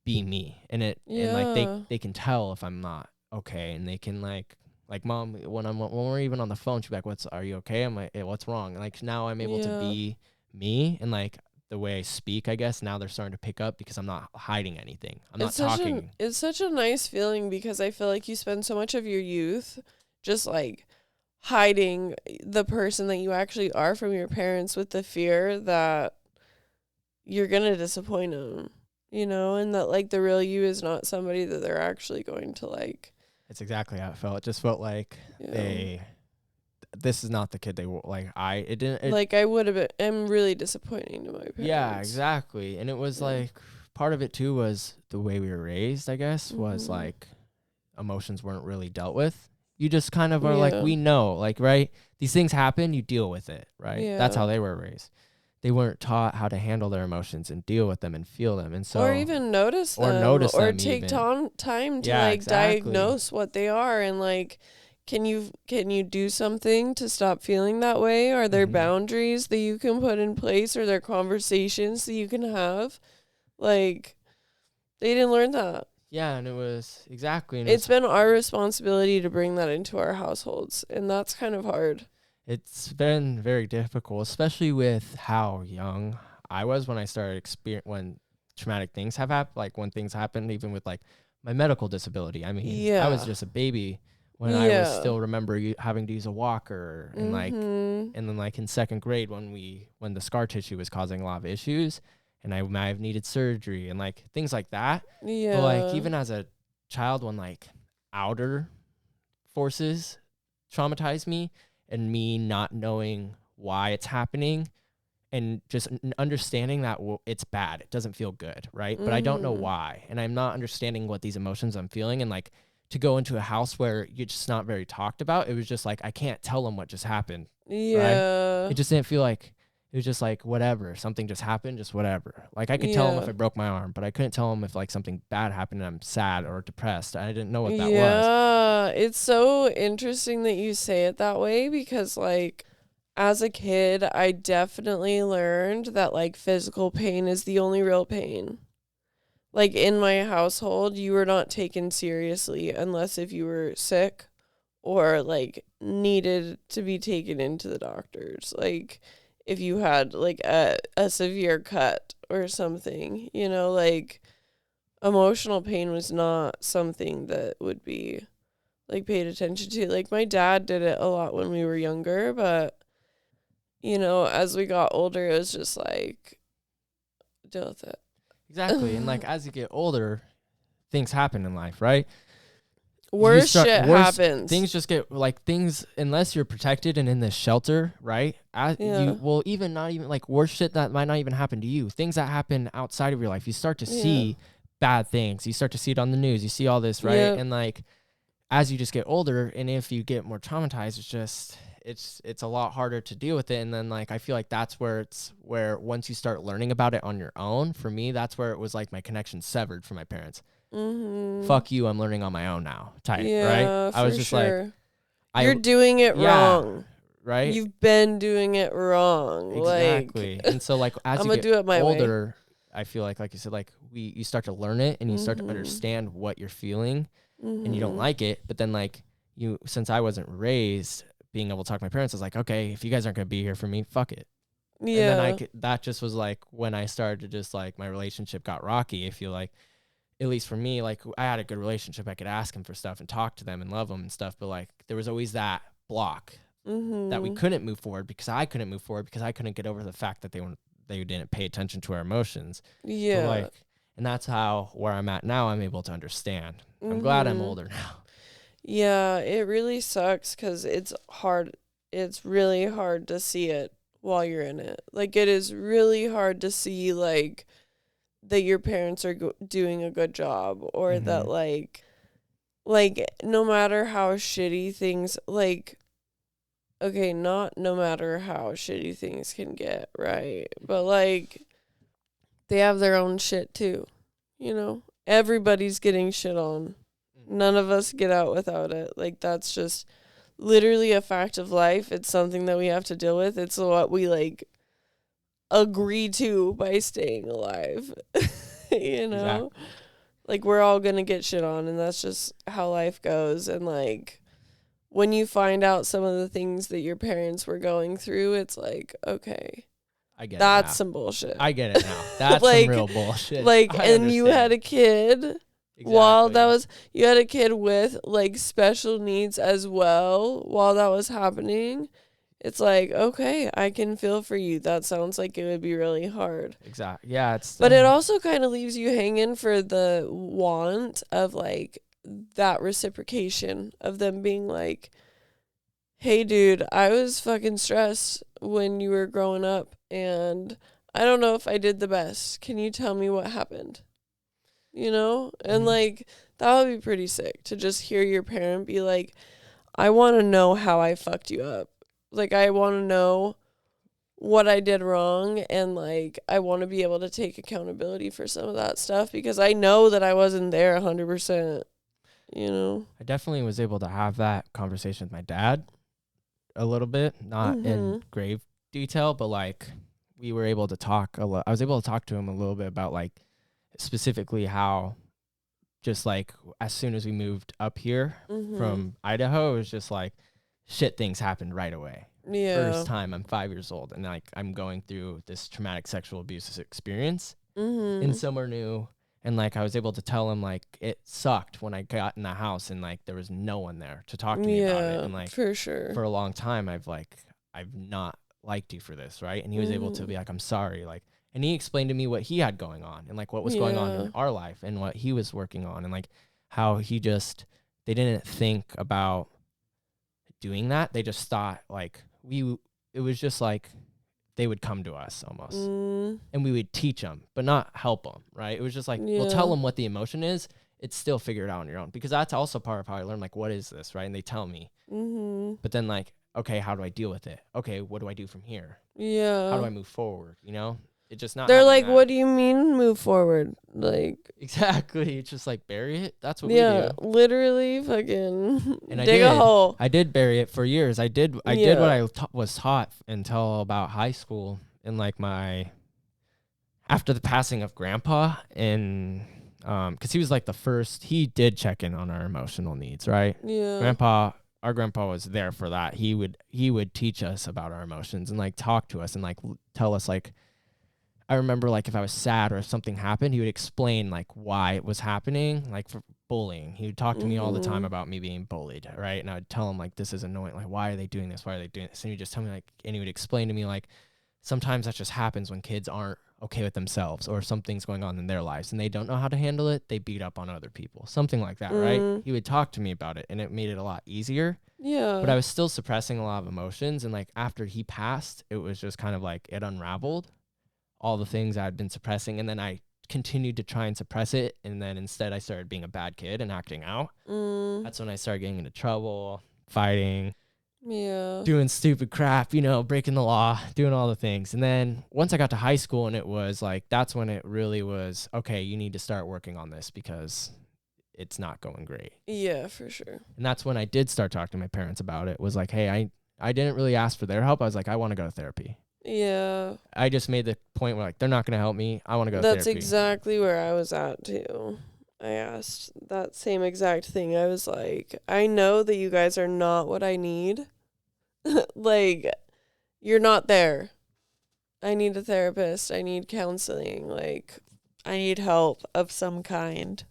B: be me and and like they can tell if I'm not okay. And they can like mom, when we're even on the phone, she'll be like, are you okay? I'm like, hey, what's wrong? And like now I'm able to be me and like the way I speak, I guess now they're starting to pick up because I'm not hiding anything. I'm not talking.
A: It's such a nice feeling because I feel like you spend so much of your youth just like hiding the person that you actually are from your parents with the fear that you're going to disappoint them, you know, and that like the real you is not somebody that they're actually going to like.
B: It's exactly how it felt. It just felt like this is not the kid they were like. I would have been. I'm really disappointing to my parents. Yeah, exactly. And it was like part of it too was the way we were raised. I guess was like emotions weren't really dealt with. You just kind of are like, we know, like, right? These things happen. You deal with it, right? Yeah. That's how they were raised. They weren't taught how to handle their emotions and deal with them and feel them, and so
A: or even notice them, or take time to diagnose what they are and like. Can you do something to stop feeling that way? Are there boundaries that you can put in place? Or there conversations that you can have? Like, they didn't learn that.
B: Yeah, and it was exactly. And
A: it's been our responsibility to bring that into our households, and that's kind of hard.
B: It's been very difficult, especially with how young I was when I started when traumatic things have happened, like when things happened, even with like my medical disability. I mean, I was just a baby. When I was still remember having to use a walker and like, and then like in second grade when the scar tissue was causing a lot of issues and I might have needed surgery and like things like that. Yeah. But like even as a child when like outer forces traumatize me and me not knowing why it's happening and just understanding that it's bad. It doesn't feel good. Right. But I don't know why. And I'm not understanding what these emotions I'm feeling and like, to go into a house where you're just not very talked about. It was just like, I can't tell them what just happened. Yeah. Right? It just didn't feel like, it was just like, whatever, something just happened, just whatever. Like I could tell them if I broke my arm, but I couldn't tell them if like something bad happened and I'm sad or depressed. I didn't know what that was.
A: Yeah. It's so interesting that you say it that way because like as a kid, I definitely learned that like physical pain is the only real pain. Like, in my household, you were not taken seriously unless if you were sick or, like, needed to be taken into the doctors. Like, if you had, like, a severe cut or something, you know, like, emotional pain was not something that would be, like paid attention to. Like my dad did it a lot when we were younger, but you know, as we got older, it was just like deal with it.
B: Exactly. And like as you get older, things happen in life, right?
A: Worse shit happens.
B: Things just get like things, unless you're protected and in this shelter, right? You will even not even like worse shit that might not even happen to you. Things that happen outside of your life, you start to see bad things. You start to see it on the news. You see all this, right? Yep. And like as you just get older, and if you get more traumatized, it's a lot harder to deal with it. And then like I feel like that's where once you start learning about it on your own, for me, that's where it was like my connection severed from my parents. Fuck you, I'm learning on my own now type, right? I was just like,
A: you're doing it wrong,
B: right?
A: You've been doing it wrong.
B: Exactly.
A: Like,
B: and so like as
A: I'm
B: you
A: gonna do it my
B: older
A: way.
B: I feel like you said, like you start to learn it and you start to understand what you're feeling, and you don't like it, but then like since I wasn't raised being able to talk to my parents, I was like, okay, if you guys aren't gonna be here for me, fuck it. And then that just was like when I started to just like my relationship got rocky. I feel like, at least for me, like I had a good relationship. I could ask them for stuff and talk to them and love them and stuff. But like there was always that block that we couldn't move forward because I couldn't move forward because I couldn't get over the fact that they didn't pay attention to our emotions.
A: Yeah.
B: So like, and that's where I'm at now, I'm able to understand. I'm glad I'm older now.
A: Yeah, it really sucks because it's hard. It's really hard to see it while you're in it. Like it is really hard to see like that your parents are doing a good job, or that like no matter how shitty things, like, okay, not no matter how shitty things can get, right? But like they have their own shit too, you know? Everybody's getting shit on. None of us get out without it. Like that's just literally a fact of life. It's something that we have to deal with. It's what we like agree to by staying alive. You know? Exactly. Like we're all gonna get shit on, and that's just how life goes. And like when you find out some of the things that your parents were going through, it's like, okay,
B: I get
A: that's
B: it now.
A: some bullshit.
B: I get it now. That's
A: like,
B: some real bullshit.
A: Like, and understand. You had a kid. Exactly. While you had a kid with like special needs as well while that was happening. It's like, okay, I can feel for you. That sounds like it would be really hard.
B: Exactly. Yeah,
A: but it also kind of leaves you hanging for the want of like that reciprocation of them being like, hey dude, I was fucking stressed when you were growing up and I don't know if I did the best. Can you tell me what happened? You know? And like that would be pretty sick to just hear your parent be like, I want to know how I fucked you up. Like I want to know what I did wrong, and like I want to be able to take accountability for some of that stuff because I know that I wasn't there 100%, you know?
B: I definitely was able to have that conversation with my dad a little bit, not in grave detail, but like we were able to talk I was able to talk to him a little bit about like specifically how just like as soon as we moved up here from Idaho, it was just like shit things happened right away. Yeah. First time I'm 5 years old and like I'm going through this traumatic sexual abuse experience in somewhere new. And like I was able to tell him like it sucked when I got in the house and like there was no one there to talk to me about it. And like
A: for sure,
B: for a long time I've not liked you for this, right? And he was able to be like, I'm sorry, like, and he explained to me what he had going on and like what was going on in our life and what he was working on and like how they didn't think about doing that. They just thought like it was just like they would come to us almost and we would teach them but not help them, right? It was just like we'll tell them what the emotion is. It's still figure it out on your own, because that's also part of how I learned like what is this, right? And they tell me but then like, okay, how do I deal with it? Okay, what do I do from here? How do I move forward? You know, it just not.
A: They're like, that. What do you mean move forward? Like
B: exactly, it's just like bury it. That's what we do.
A: Yeah, literally, fucking and dig a hole.
B: I did bury it for years. I did what I was taught until about high school, and like after the passing of Grandpa, and because he was like the first, he did check in on our emotional needs, right? Yeah, our grandpa was there for that. He would teach us about our emotions and like talk to us and like tell us like. I remember like if I was sad or if something happened, he would explain like why it was happening. Like bullying. He would talk to me all the time about me being bullied, right? And I would tell him, like, this is annoying. Like, why are they doing this? Why are they doing this? And he would just tell me, like, and he would explain to me, like, sometimes that just happens when kids aren't okay with themselves or something's going on in their lives and they don't know how to handle it. They beat up on other people, something like that, right? He would talk to me about it, and it made it a lot easier.
A: Yeah.
B: But I was still suppressing a lot of emotions. And, like, after he passed, it was just kind of like it unraveled all the things I had been suppressing. And then I continued to try and suppress it. And then instead I started being a bad kid and acting out. That's when I started getting into trouble, fighting, doing stupid crap, you know, breaking the law, doing all the things. And then once I got to high school, and it was like, that's when it really was, okay, you need to start working on this because it's not going great.
A: Yeah, for sure.
B: And that's when I did start talking to my parents about it. Was like, hey, I didn't really ask for their help. I was like, I want to go to therapy.
A: Yeah.
B: I just made the point where, like, they're not going to help me. I want to go to therapy.
A: That's exactly where I was at, too. I asked that same exact thing. I was like, I know that you guys are not what I need. Like, you're not there. I need a therapist. I need counseling. Like, I need help of some kind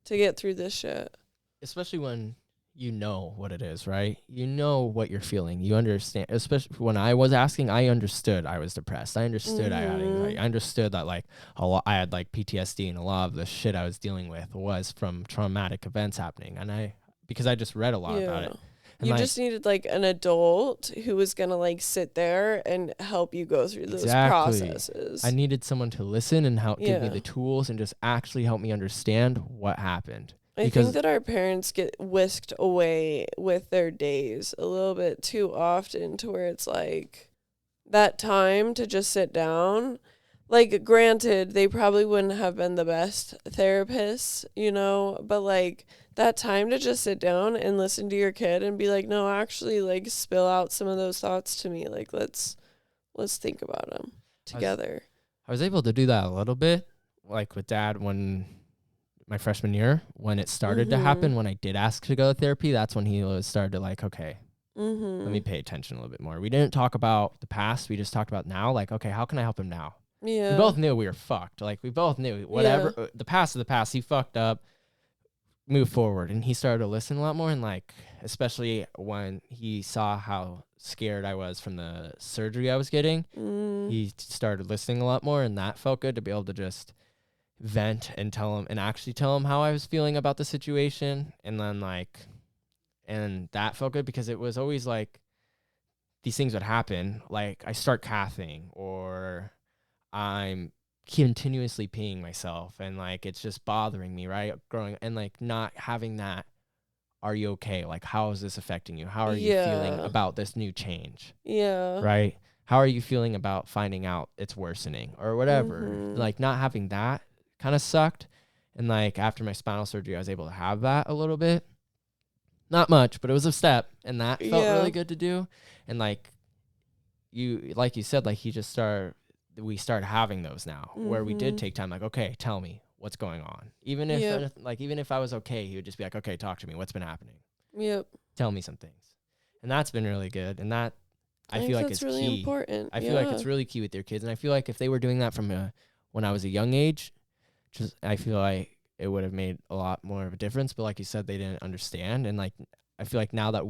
A: to get through this shit.
B: Especially when you know what it is, right? You know what you're feeling. You understand. Especially when I was asking, I understood I was depressed. I understood I had anxiety. I understood that, like, I had, like, PTSD, and a lot of the shit I was dealing with was from traumatic events happening. And because I just read a lot about it. And
A: you just needed, like, an adult who was going to, like, sit there and help you go through those processes.
B: I needed someone to listen and give me the tools and just actually help me understand what happened.
A: I think that our parents get whisked away with their days a little bit too often, to where it's like that time to just sit down. Like, granted, they probably wouldn't have been the best therapists, you know, but, like, that time to just sit down and listen to your kid and be like, no, actually, like, spill out some of those thoughts to me. Like, let's think about them together.
B: I was able to do that a little bit, like, with Dad when my freshman year, when it started to happen, when I did ask to go to therapy. That's when he started to, like, okay, let me pay attention a little bit more. We didn't talk about the past. We just talked about now. Like, okay, how can I help him now?
A: Yeah.
B: We both knew we were fucked. Like, we both knew whatever, the past of the past, he fucked up, move forward. And he started to listen a lot more. And, like, especially when he saw how scared I was from the surgery I was getting, he started listening a lot more. And that felt good, to be able to just vent and tell him how I was feeling about the situation. And then, like, and that felt good, because it was always like these things would happen. Like, I start cathing, or I'm continuously peeing myself, and, like, it's just bothering me, right? Growing, and, like, not having that, are you okay? Like, how is this affecting you? How are you feeling about this new change? Yeah. Right? How are you feeling about finding out it's worsening or whatever? Like, not having that kind of sucked. And, like, after my spinal surgery, I was able to have that a little bit. Not much, but it was a step, and that felt really good to do. And, like you said, like, we started having those now, where we did take time, like, okay, tell me what's going on. Even if I was okay, he would just be like, okay, talk to me. What's been happening? Yep. Tell me some things. And that's been really good. And that, I feel like, is
A: really
B: key.
A: Important.
B: I feel like it's really key with your kids. And I feel like if they were doing that from when I was a young age, I feel like it would have made a lot more of a difference. But like you said, they didn't understand. And, like, I feel like now that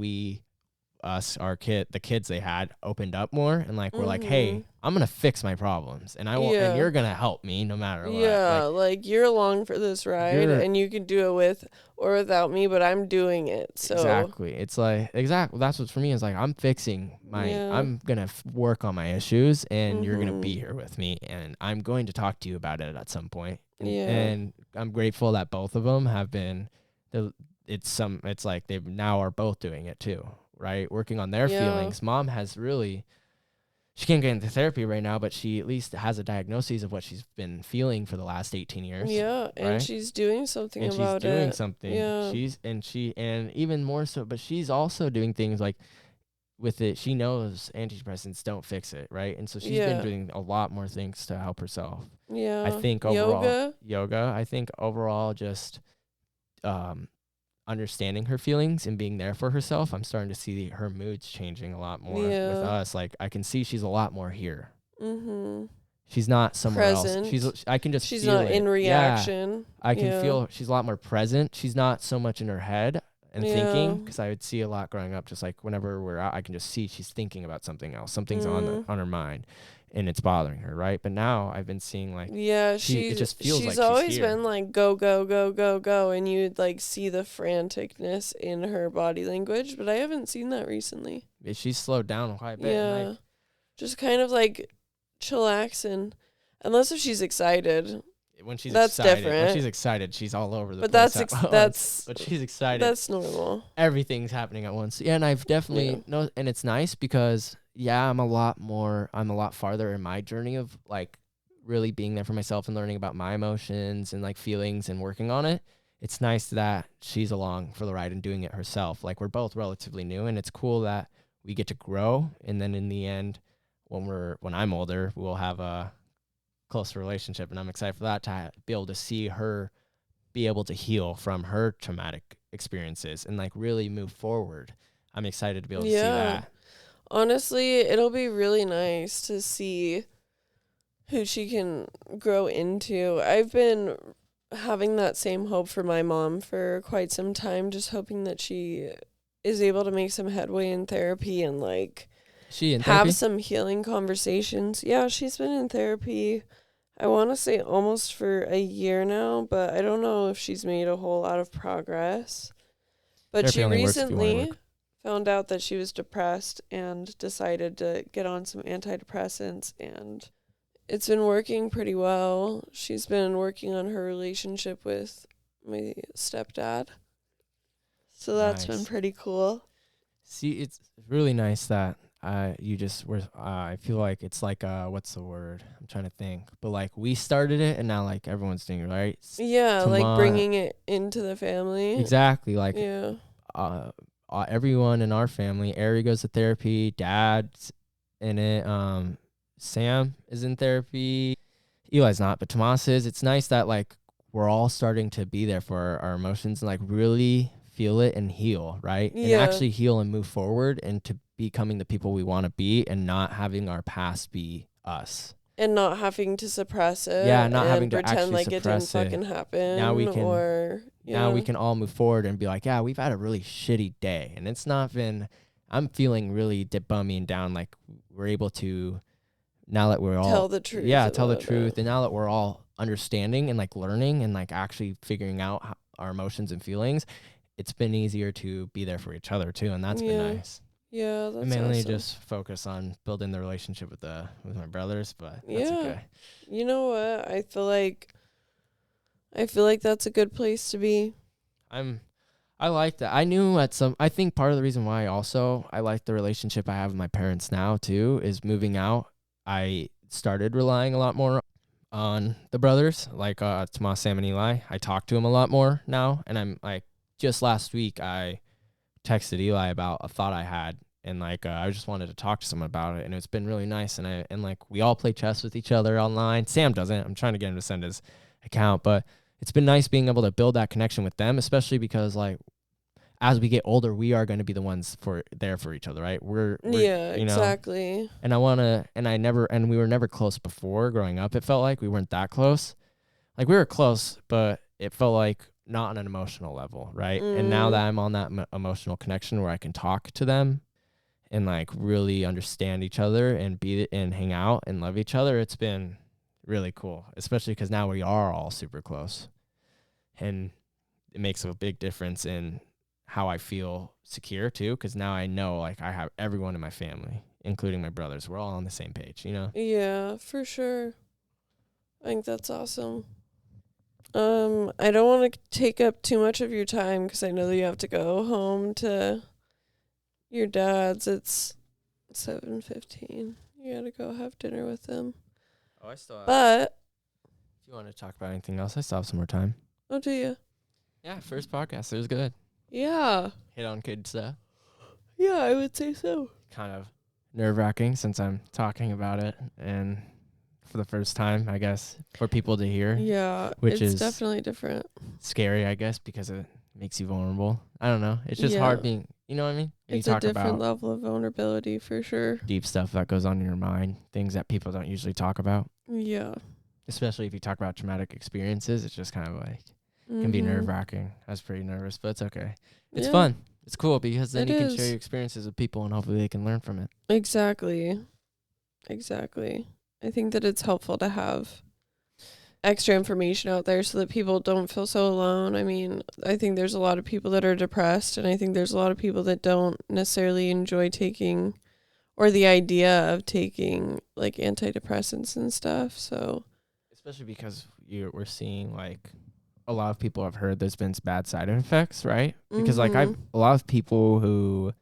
B: the kids they had opened up more, and, like, we're like, hey, I'm gonna fix my problems, and and you're gonna help me no matter what.
A: Yeah, like, you're along for this ride, and you can do it with or without me, but I'm doing it. So
B: exactly, it's like that's what for me is like, I'm fixing I'm gonna work on my issues, and you're gonna be here with me, and I'm going to talk to you about it at some point. And I'm grateful that both of them have been. It's like they now are both doing it too. Right, working on their feelings. Mom has she can't get into therapy right now, but she at least has a diagnosis of what she's been feeling for the last 18 years.
A: Yeah, and
B: right?
A: She's doing something
B: and
A: about it.
B: She's doing something.
A: Yeah.
B: And even more so, but she's also doing things like with it. She knows antidepressants don't fix it, right? And so she's been doing a lot more things to help herself.
A: Yeah.
B: I think overall yoga. I think overall just understanding her feelings and being there for herself. I'm starting to see her moods changing a lot more with us. Like, I can see she's a lot more here. she's not somewhere
A: present.
B: else. I can just
A: she's
B: feel
A: not
B: it.
A: in reaction.
B: Yeah, I can feel she's a lot more present. She's not so much in her head and thinking, because I would see a lot growing up, just like whenever we're out, I can just see she's thinking about something else. Something's on her mind and it's bothering her, right? But now I've been seeing like, it just feels
A: she's
B: like
A: always
B: she's here.
A: been like go, go, go, go, go, and you'd like see the franticness in her body language, but I haven't seen that recently.
B: She's slowed down quite a bit.
A: Yeah, just kind of like chillaxing, unless if she's excited.
B: When she's
A: that's
B: excited,
A: different.
B: when she's excited, she's all over the
A: but
B: place.
A: But
B: she's excited.
A: That's normal.
B: Everything's happening at once. Yeah, and I've definitely and it's nice because I'm a lot farther in my journey of like really being there for myself and learning about my emotions and like feelings and working on it. It's nice that she's along for the ride and doing it herself. Like we're both relatively new, and it's cool that we get to grow, and then in the end, when I'm older, we'll have a closer relationship, and I'm excited for that, to be able to see her be able to heal from her traumatic experiences and like really move forward. I'm excited to be able to see that.
A: Honestly, it'll be really nice to see who she can grow into. I've been having that same hope for my mom for quite some time, just hoping that she is able to make some headway in therapy and like have some healing conversations. Yeah, she's been in therapy, I want to say almost for a year now, but I don't know if she's made a whole lot of progress. But she recently found out that she was depressed and decided to get on some antidepressants, and it's been working pretty well. She's been working on her relationship with my stepdad. So that's been pretty cool.
B: See, it's really nice that you just were, I feel like it's like, what's the word? I'm trying to think. But like we started it and now like everyone's doing it, right?
A: Yeah, like bringing it into the family.
B: Exactly. Like, everyone in our family, Ari goes to therapy, Dad's in it, Sam is in therapy, Eli's not, but Tomas is. It's nice that like we're all starting to be there for our emotions and like really feel it and heal, right? Yeah. And actually heal and move forward and to becoming the people we want to be and not having our past be us.
A: And not having to suppress it.
B: Yeah, not having to
A: pretend
B: actually
A: like it didn't fucking happen. Now we
B: can all move forward and be like, yeah, we've had a really shitty day. And it's not been, I'm feeling really bummy and down. Like we're able to, now that we're all
A: tell the truth.
B: Yeah, tell the truth. And now that we're all understanding and like learning and like actually figuring out our emotions and feelings, it's been easier to be there for each other too. And that's been nice.
A: Yeah, that's
B: mainly
A: awesome.
B: Just focus on building the relationship with my brothers, but that's okay.
A: You know what? I feel like that's a good place to be.
B: I like that. I think part of the reason why I like the relationship I have with my parents now too is moving out. I started relying a lot more on the brothers, like Tomas, Sam, and Eli. I talk to them a lot more now, and I'm like, just last week I texted Eli about a thought I had, and like I just wanted to talk to someone about it, and it's been really nice. And like we all play chess with each other online. Sam doesn't. I'm trying to get him to send his account, but it's been nice being able to build that connection with them, especially because like as we get older, we are going to be the ones there for each other, right? We're
A: exactly.
B: And we were never close before growing up. It felt like we weren't that close. Like we were close, but it felt like not on an emotional level, right? And now that I'm on that emotional connection where I can talk to them and like really understand each other and hang out and love each other, it's been really cool, especially because now we are all super close, and it makes a big difference in how I feel secure too, because now I know like I have everyone in my family, including my brothers. We're all on the same page, you know?
A: Yeah, for sure. I think that's awesome. I don't want to take up too much of your time because I know that you have to go home to your dad's. It's 7:15. You gotta go have dinner with him.
B: Oh, I still have.
A: But
B: if you want to talk about anything else, I still have some more time.
A: Oh, do you?
B: Yeah, first podcast. It was good.
A: Yeah.
B: Hit on good stuff.
A: Yeah, I would say so.
B: Kind of nerve-wracking since I'm talking about it and for the first time, I guess, for people to hear.
A: Yeah, which is definitely different.
B: Scary, I guess, because it makes you vulnerable. I don't know. It's just hard being, you know what I mean?
A: It's a different level of vulnerability for sure.
B: Deep stuff that goes on in your mind, things that people don't usually talk about.
A: Yeah.
B: Especially if you talk about traumatic experiences, it's just kind of like can be
A: Mm-hmm.
B: nerve-wracking. I was pretty nervous, but it's okay. It's
A: Yeah,
B: fun. It's cool because then
A: it
B: you can
A: is.
B: share your experiences with people and hopefully they can learn from it.
A: Exactly. I think that it's helpful to have extra information out there so that people don't feel so alone. I mean, I think there's a lot of people that are depressed, and I think there's a lot of people that don't necessarily enjoy taking or the idea of taking like antidepressants and stuff. So,
B: Especially because we're seeing like a lot of people have heard there's been bad side effects, right? Because like a lot of people who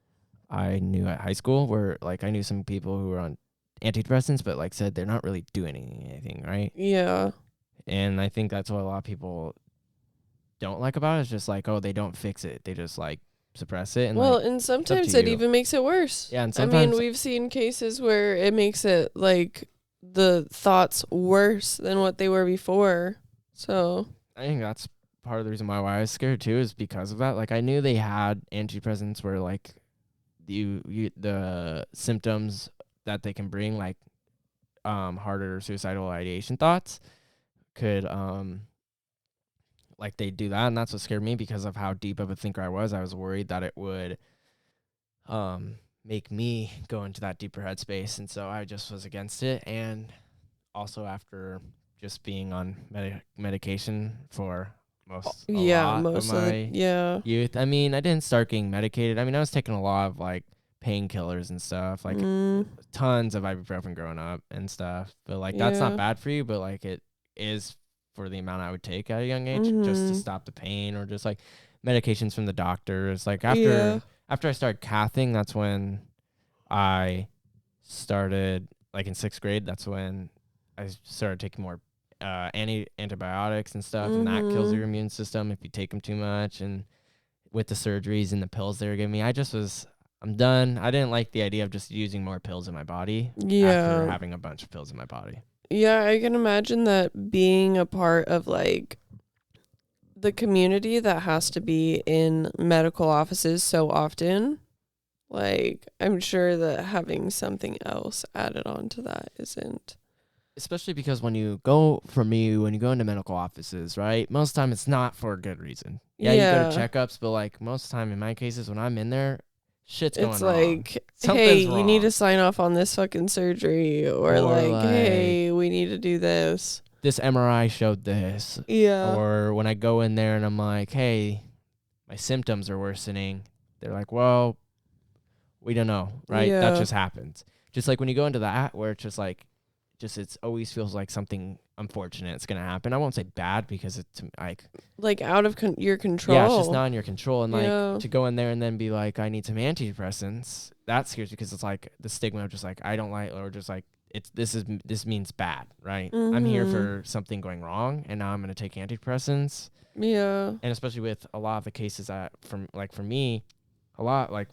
B: I knew at high school were like I knew some people who were on antidepressants, but like said they're not really doing anything, right?
A: Yeah.
B: And I think that's what a lot of people don't like about it. It's just like, oh, they don't fix it. They just like suppress it. And
A: Well,
B: like,
A: and
B: it's up
A: sometimes
B: to
A: it
B: you.
A: even makes it worse.
B: Yeah, and
A: I mean,
B: sometimes
A: we've seen cases where it makes it like the thoughts worse than what they were before. So,
B: I think that's part of the reason why I was scared too, is because of that. Like I knew they had antidepressants where like the symptoms that they can bring, like harder suicidal ideation thoughts, could like they do that, and that's what scared me because of how deep of a thinker I was. I was worried that it would make me go into that deeper headspace, and so I just was against it. And also after just being on medication for most of my youth. I mean, I didn't start getting medicated. I mean, I was taking a lot of like painkillers and stuff, like tons of ibuprofen growing up and stuff. But like that's not bad for you, but like it is for the amount I would take at a young age just to stop the pain, or just like medications from the doctors. Like after I started cathing, that's when I started, like in 6th grade, that's when I started taking more antibiotics and stuff, and that kills your immune system if you take them too much. And with the surgeries and the pills they were giving me, I'm done. I didn't like the idea of just using more pills in my body after having a bunch of pills in my body.
A: Yeah, I can imagine that being a part of like the community that has to be in medical offices so often. Like, I'm sure that having something else added on to that isn't.
B: Especially because when you go into medical offices, right, most of the time it's not for a good reason. Yeah, you go to checkups, but like most of the time in my cases, when I'm in there, shit's going wrong.
A: It's like,
B: Something's
A: hey,
B: wrong.
A: You need to sign off on this fucking surgery, or like, hey, we need to do this.
B: This MRI showed this.
A: Yeah.
B: Or when I go in there and I'm like, hey, my symptoms are worsening, they're like, well, we don't know, right?
A: Yeah.
B: That just happens. Just like when you go into that where it's just like, it always feels like something unfortunate is going to happen. I won't say bad because it's like
A: out of your control.
B: Yeah, it's just not in your control. And like to go in there and then be like, I need some antidepressants, that scares you because it's like the stigma of just like, I don't like, or just like, this means bad, right? I'm here for something going wrong, and now I'm going to take antidepressants.
A: Yeah.
B: And especially with a lot of the cases that for me, a lot like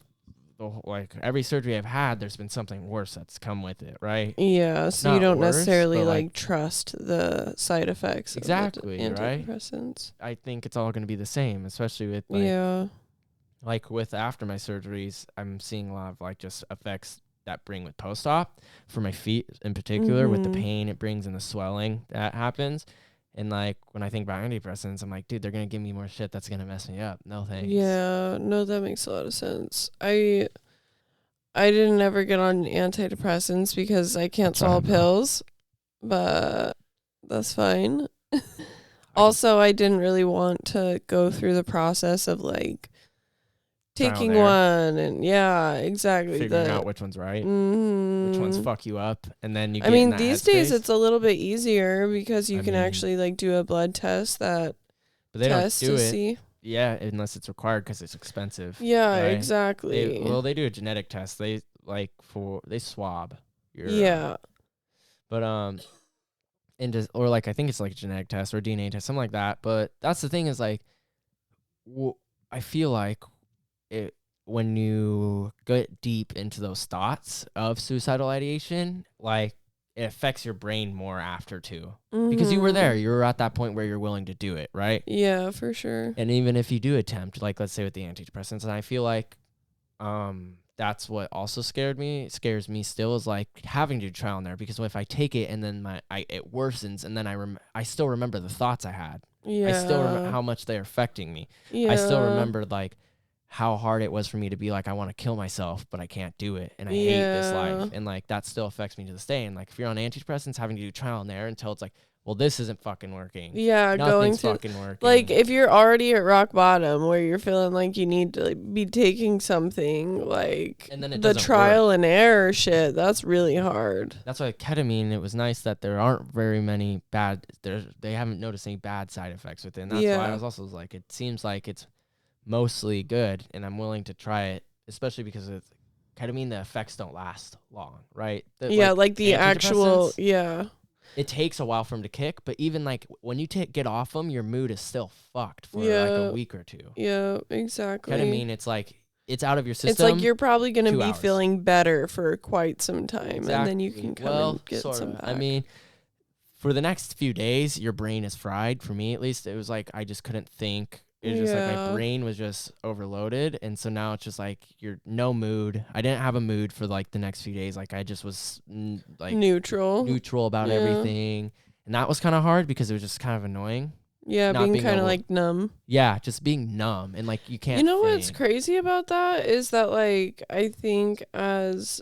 B: every surgery I've had, there's been something worse that's come with it, right?
A: Yeah, so
B: Not
A: you don't
B: worse,
A: necessarily like trust the side effects
B: exactly,
A: of the antidepressants.
B: Right? I think it's all going to be the same, especially with like with after my surgeries, I'm seeing a lot of like just effects that bring with post-op for my feet in particular, with the pain it brings and the swelling that happens. And like when I think about antidepressants, I'm like, dude, they're gonna give me more shit that's gonna mess me up. No thanks.
A: Yeah, no, that makes a lot of sense. I didn't ever get on antidepressants because I can't swallow pills, but that's fine. Also, I didn't really want to go through the process of like taking one and exactly,
B: figuring out which one's right, which ones fuck you up, and then you get in that
A: these days it's a little bit easier because you can actually like do a blood test but
B: they don't do it. Yeah, unless it's required because it's expensive.
A: Yeah, right? Exactly.
B: They do a genetic test. They swab your but and just, or like I think it's like a genetic test or a DNA test, something like that. But that's the thing is like, I feel like when you get deep into those thoughts of suicidal ideation, like it affects your brain more after too, because you were there, you were at that point where you're willing to do it, right?
A: Yeah, for sure.
B: And even if you do attempt, like let's say with the antidepressants, and I feel like that's what also scares me still, is like having to do trial and error, because if I take it and then it worsens, and then I still remember the thoughts I had.
A: Yeah.
B: I still remember how much they're affecting me.
A: Yeah.
B: I still remember like how hard it was for me to be like, I want to kill myself, but I can't do it, and I hate this life, and like that still affects me to this day. And like if you're on antidepressants, having to do trial and error until it's like, well, this isn't fucking working.
A: Yeah,
B: Nothing's fucking working.
A: Like, if you're already at rock bottom where you're feeling like you need to be taking something, like,
B: and then
A: the trial and error shit, that's really hard.
B: That's why ketamine, it was nice that there aren't very many they haven't noticed any bad side effects with it. And that's why I was also like, it seems like it's mostly good, and I'm willing to try it, especially because with ketamine, the effects don't last long, right?
A: Like the actual,
B: it takes a while for them to kick, but even like when you get off them, your mood is still fucked for like a week or two.
A: Yeah, exactly.
B: Ketamine, it's like it's out of your system.
A: It's like you're probably going to be
B: 2 hours.
A: feeling better for quite some time, and then you can come and get some back.
B: I mean, for the next few days, your brain is fried. For me, at least, it was like I just couldn't think. It was just like my brain was just overloaded, and so now it's just like you're no mood. I didn't have a mood for like the next few days. Like I just was like neutral about everything, and that was kind of hard because it was just kind of annoying.
A: Yeah, being kind of like numb.
B: Yeah, just being numb, and like you can't.
A: You know what's crazy about that is that like I think as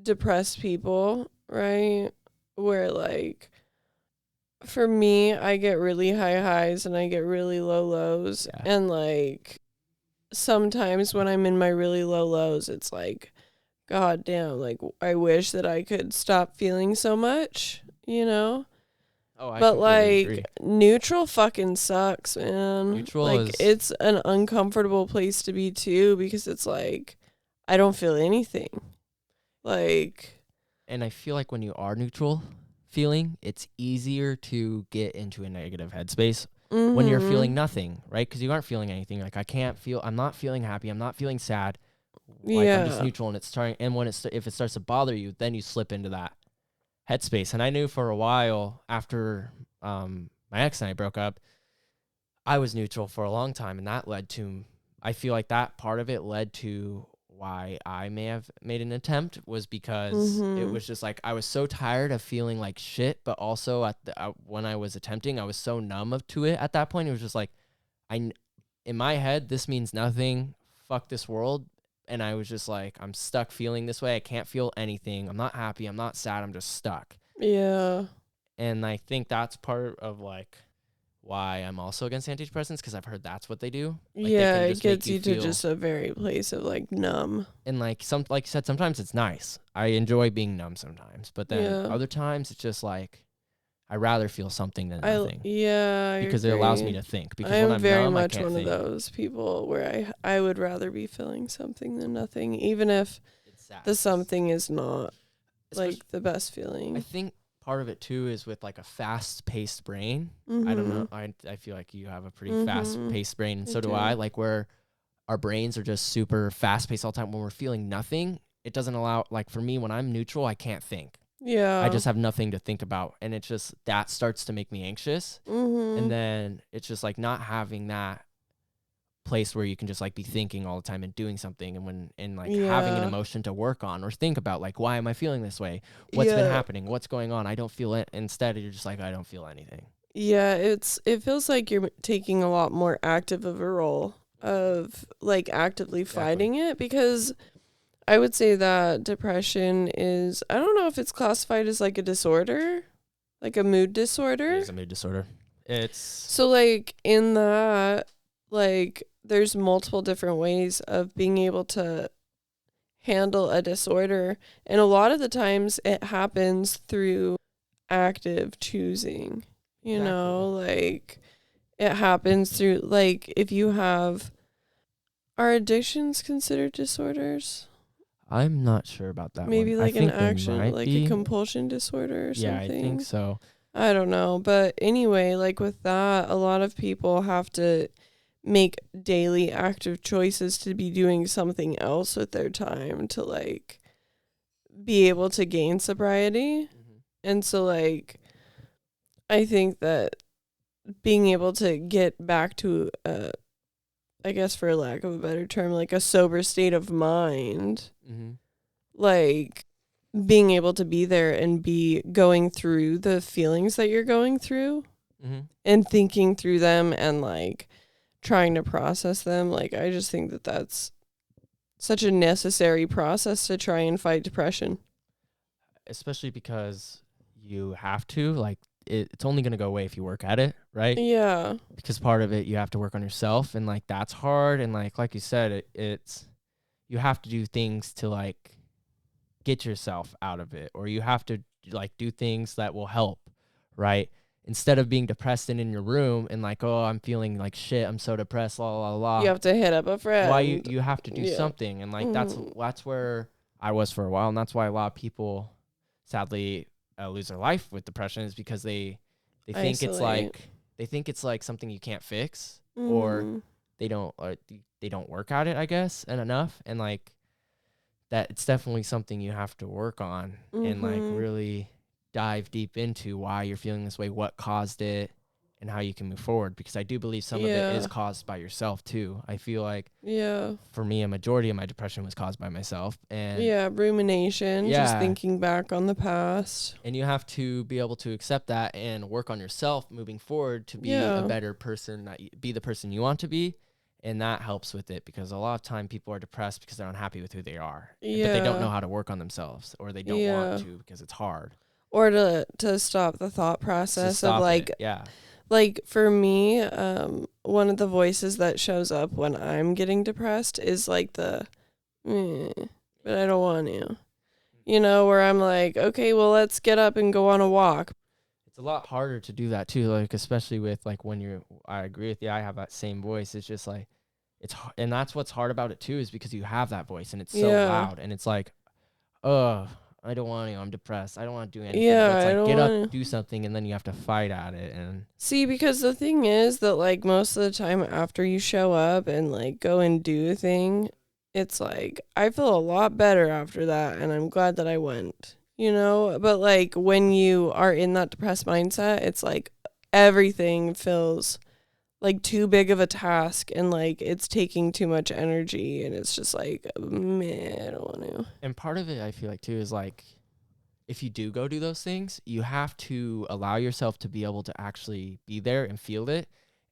A: depressed people, right, where like, for me, I get really high highs and I get really low lows. Yeah. And like sometimes when I'm in my really low lows, it's like, God damn, like I wish that I could stop feeling so much, you know? But like agree. Neutral fucking sucks, man. Neutral like it's an uncomfortable place to be too, because it's like I don't feel anything. Like,
B: and I feel like when you are neutral feeling, it's easier to get into a negative headspace when you're feeling nothing, right? Because you aren't feeling anything. Like I'm not feeling happy, I'm not feeling sad. Like I'm just neutral, and it's starting. And when if it starts to bother you, then you slip into that headspace. And I knew for a while after my ex and I broke up, I was neutral for a long time, and that led to, I feel like that part of it led to why I may have made an attempt, was because it was just like I was so tired of feeling like shit, but also when I was attempting, I was so numb to it at that point. It was just like in my head, this means nothing, fuck this world. And I was just like, I'm stuck feeling this way. I can't feel anything. I'm not happy. I'm not sad. I'm just stuck.
A: Yeah.
B: And I think that's part of like why I'm also against antidepressants, because I've heard that's what they do. Like,
A: yeah, it gets you to just a very place of like numb.
B: And like you said, sometimes it's nice. I enjoy being numb sometimes, but then other times it's just like I rather feel something than nothing. Because it allows me to think. Because when I'm
A: very
B: numb,
A: much
B: I can't
A: one
B: think.
A: Of those people where I would rather be feeling something than nothing, even if the something is not like the best feeling.
B: I think part of it too is with like a fast-paced brain. I don't know. I feel like you have a pretty fast-paced brain, and so do I. Like where our brains are just super fast-paced all the time. When we're feeling nothing, it doesn't allow. Like for me, when I'm neutral, I can't think.
A: Yeah.
B: I just have nothing to think about, and it's just that starts to make me anxious. And then it's just like not having that place where you can just like be thinking all the time and doing something, and having an emotion to work on or think about, like, why am I feeling this way? What's been happening? What's going on? I don't feel it. Instead, you're just like, I don't feel anything.
A: Yeah, it feels like you're taking a lot more active of a role of like actively fighting it, because I would say that depression is, I don't know if it's classified as like a disorder, like a mood disorder.
B: It is a mood disorder. It's
A: so like in that, like there's multiple different ways of being able to handle a disorder. And a lot of the times it happens through active choosing, you know, like it happens through, like if you have, are addictions considered disorders?
B: I'm not sure about that.
A: Maybe
B: one.
A: like an action, like a compulsion disorder or something.
B: Yeah, I think so.
A: I don't know. But anyway, like with that, a lot of people have to make daily active choices to be doing something else with their time to like be able to gain sobriety. And so like I think that being able to get back to a I guess for lack of a better term, like a sober state of mind,
B: Mm-hmm.
A: like being able to be there and be going through the feelings that you're going through
B: Mm-hmm.
A: and thinking through them and like trying to process them. Like, I just think that that's such a necessary process to try and fight depression.
B: Especially because you have to, like, it's only going to go away if you work at it, right?
A: Yeah.
B: Because part of it, you have to work on yourself, and like that's hard. And like you said, it's you have to do things to like get yourself out of it, or you have to like do things that will help, right? Instead of being depressed and in your room and like, oh, I'm feeling like shit, I'm so depressed, la la la.
A: You have to hit up a friend.
B: Why you have to do
A: Yeah.
B: something, and like
A: Mhm.
B: that's where I was for a while, and that's why a lot of people sadly lose their life with depression, is because they think
A: Isolate.
B: it's like something you can't fix, or
A: Mhm.
B: they don't work at it, I guess, and enough, and like that it's definitely something you have to work on and like
A: Mhm.
B: really dive deep into why you're feeling this way, what caused it, and how you can move forward, because I do believe some of it is
A: Yeah.
B: caused by yourself too. I feel like
A: Yeah.
B: for me, a majority of my depression was caused by myself, and
A: Yeah, rumination, just
B: yeah,
A: thinking back on the past.
B: and you have to be able to accept that and work on yourself moving forward to be a
A: Yeah.
B: better person, be the person you want to be. And that helps with it, because a lot of time people are depressed because they're unhappy with who they are, but they don't know
A: Yeah.
B: how to work on themselves, or they don't want
A: Yeah.
B: to because it's hard
A: Or to stop the thought
B: to
A: process of
B: stop
A: like
B: it. Yeah.
A: like for me, one of the voices that shows up when I'm getting depressed is like the but I don't want to. You know, where I'm like, okay, well, let's get up and go on a walk.
B: It's a lot harder to do that too, like especially with like when I agree with you, I have that same voice. It's just like and that's what's hard about it too, is because you have that voice and it's so
A: Yeah.
B: loud, and it's like, oh, I don't want to, I'm depressed, I don't want to do anything.
A: Yeah,
B: But it's
A: I
B: like,
A: don't
B: get up,
A: want to.
B: do something, and then you have to fight at it. And
A: See, because the thing is that, like, most of the time after you show up and, like, go and do a thing, it's like, I feel a lot better after that, and I'm glad that I went, you know? But, like, when you are in that depressed mindset, it's like everything feels like too big of a task, and, like, it's taking too much energy, and it's just like, man, I don't want to.
B: and part of it, I feel like too, is like, if you do go do those things, you have to allow yourself to be able to actually be there and feel it.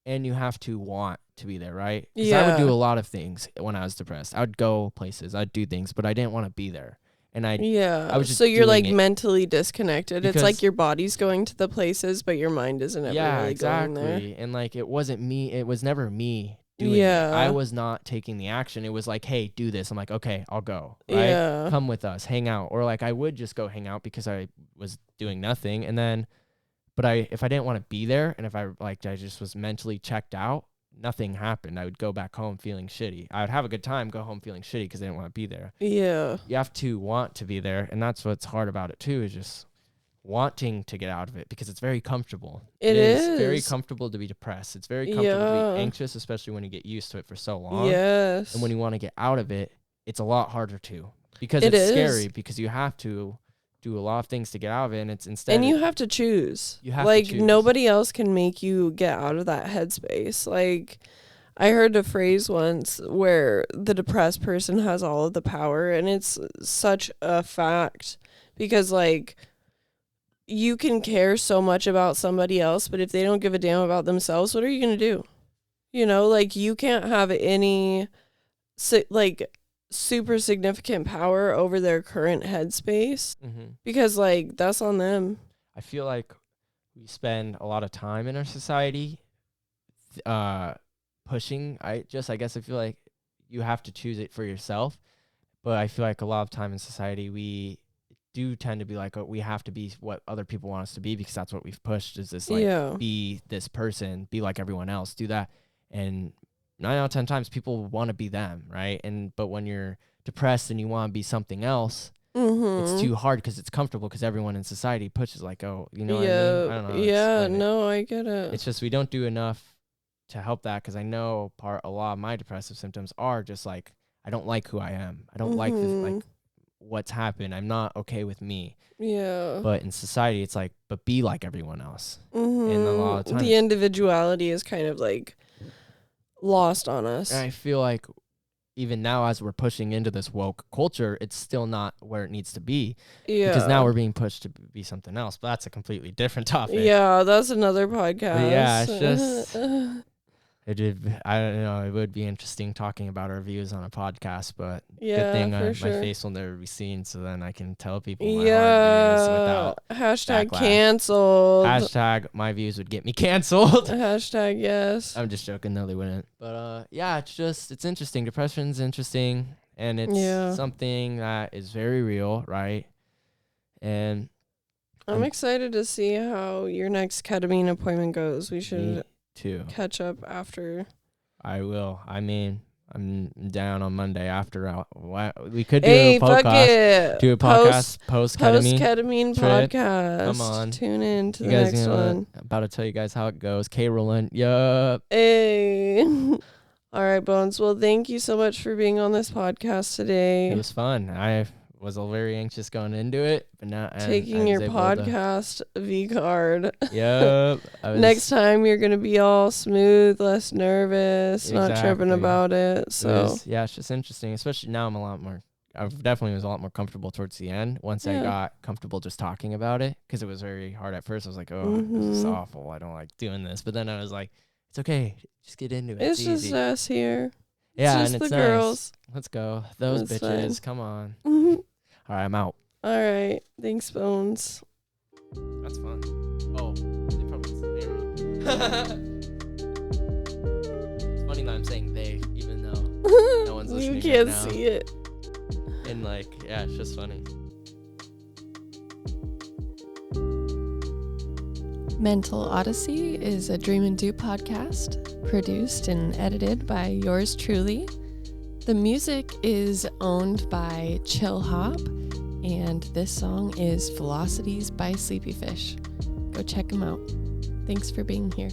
B: And you have to want to be there, right? Because I would do
A: Yeah.
B: a lot of things when I was depressed. I would go places, I'd do things, but I didn't want to be there. And I
A: Yeah.
B: was just
A: So you're
B: doing
A: like
B: it
A: mentally disconnected. It's
B: because,
A: like your body's going to the places, but your mind isn't ever
B: yeah,
A: really going there.
B: exactly. And like, it wasn't me. It was never me doing it. I
A: Yeah.
B: was not taking the action. It was like, hey, do this. I'm like, okay, I'll go, right?
A: Yeah.
B: Come with us, hang out. Or like, I would just go hang out because I was doing nothing. And then, but if I didn't want to be there, and if I just was mentally checked out, nothing happened. I would go back home feeling shitty. I would have a good time, go home feeling shitty because I didn't want to be there.
A: Yeah.
B: You have to want to be there, and that's what's hard about it too, is just wanting to get out of it, because it's very comfortable.
A: It
B: is very
A: is.
B: comfortable to be depressed. It's very comfortable to
A: Yeah.
B: be anxious, especially when you get used to it for so long.
A: Yes.
B: And when you want to get out of it, it's a lot harder to, because
A: It
B: it's
A: is.
B: scary, because you have to do a lot of things to get out of it, and it's instead,
A: And you have to choose.
B: You have to
A: like
B: choose.
A: Nobody else can make you get out of that headspace. Like I heard a phrase once where the depressed person has all of the power, and it's such a fact, because like you can care so much about somebody else, but if they don't give a damn about themselves, what are you going to do? You know, like you can't have any like super significant power over their current headspace, because like that's on them.
B: I feel like we spend a lot of time in our society pushing. I guess I feel like you have to choose it for yourself. But I feel like a lot of time in society, we do tend to be like, oh, we have to be what other people want us to be, because that's what we've pushed, is this like,
A: Yeah.
B: be this person, be like everyone else, do that. And 9 out of 10 times people want to be them, right? But when you're depressed and you want to be something else, it's too hard, because it's comfortable, because everyone in society pushes like, oh, you know what I mean? I don't know how to
A: Yeah,
B: explain it.
A: no, I get it.
B: It's just we don't do enough to help that, because I know a lot of my depressive symptoms are just like, I don't like who I am. I don't like this, like what's happened. I'm not okay with me.
A: Yeah.
B: But in society, it's like, but be like everyone else. And a lot of times,
A: the individuality is kind of lost on us.
B: And I feel like even now, as we're pushing into this woke culture, it's still not where it needs to be.
A: Yeah.
B: Because now we're being pushed to be something else. But that's a completely different topic.
A: Yeah, that's another podcast.
B: But yeah, it's just... I don't know. It would be interesting talking about our views on a podcast, but good thing my face will never be seen, so then I can tell people my hard views without
A: hashtag
B: backlash.
A: canceled.
B: Hashtag my views would get me canceled.
A: Hashtag yes.
B: I'm just joking. No, they wouldn't. But yeah, it's interesting. Depression's interesting, and it's something that is very real, right? And
A: I'm excited to see how your next ketamine appointment goes. We should
B: too
A: catch up after.
B: I will. I mean, I'm down on Monday after. We could do a podcast. Do a podcast post
A: ketamine podcast.
B: Come on,
A: tune in to the next one.
B: About to tell you guys how it goes. K rolling. Yup.
A: Hey. All right, Bones. Well, thank you so much for being on this podcast today.
B: It was fun. I was very anxious going into it, but now
A: taking your podcast V card.
B: Yep.
A: Next time you're gonna be all smooth, less nervous, not tripping about it. So
B: it's just interesting, especially now. I definitely was a lot more comfortable towards the end once I got comfortable just talking about it, because it was very hard at first. I was like, this is awful. I don't like doing this. But then I was like, it's okay. Just get into it.
A: It's just easy. Us here.
B: Yeah,
A: it's just
B: and it's
A: the
B: nice.
A: girls.
B: Let's go. Those bitches. Fine. Come on. All right, I'm out.
A: All right. Thanks, Bones.
B: That's fun. Oh, they probably married. It's funny that I'm saying they, even though no one's listening.
A: You can't
B: right now.
A: see it.
B: And it's just funny.
A: Mental Odyssey is a Dream and Do podcast, produced and edited by yours truly. The music is owned by Chill Hop, and this song is Velocities by Sleepy Fish. Go check them out. Thanks for being here.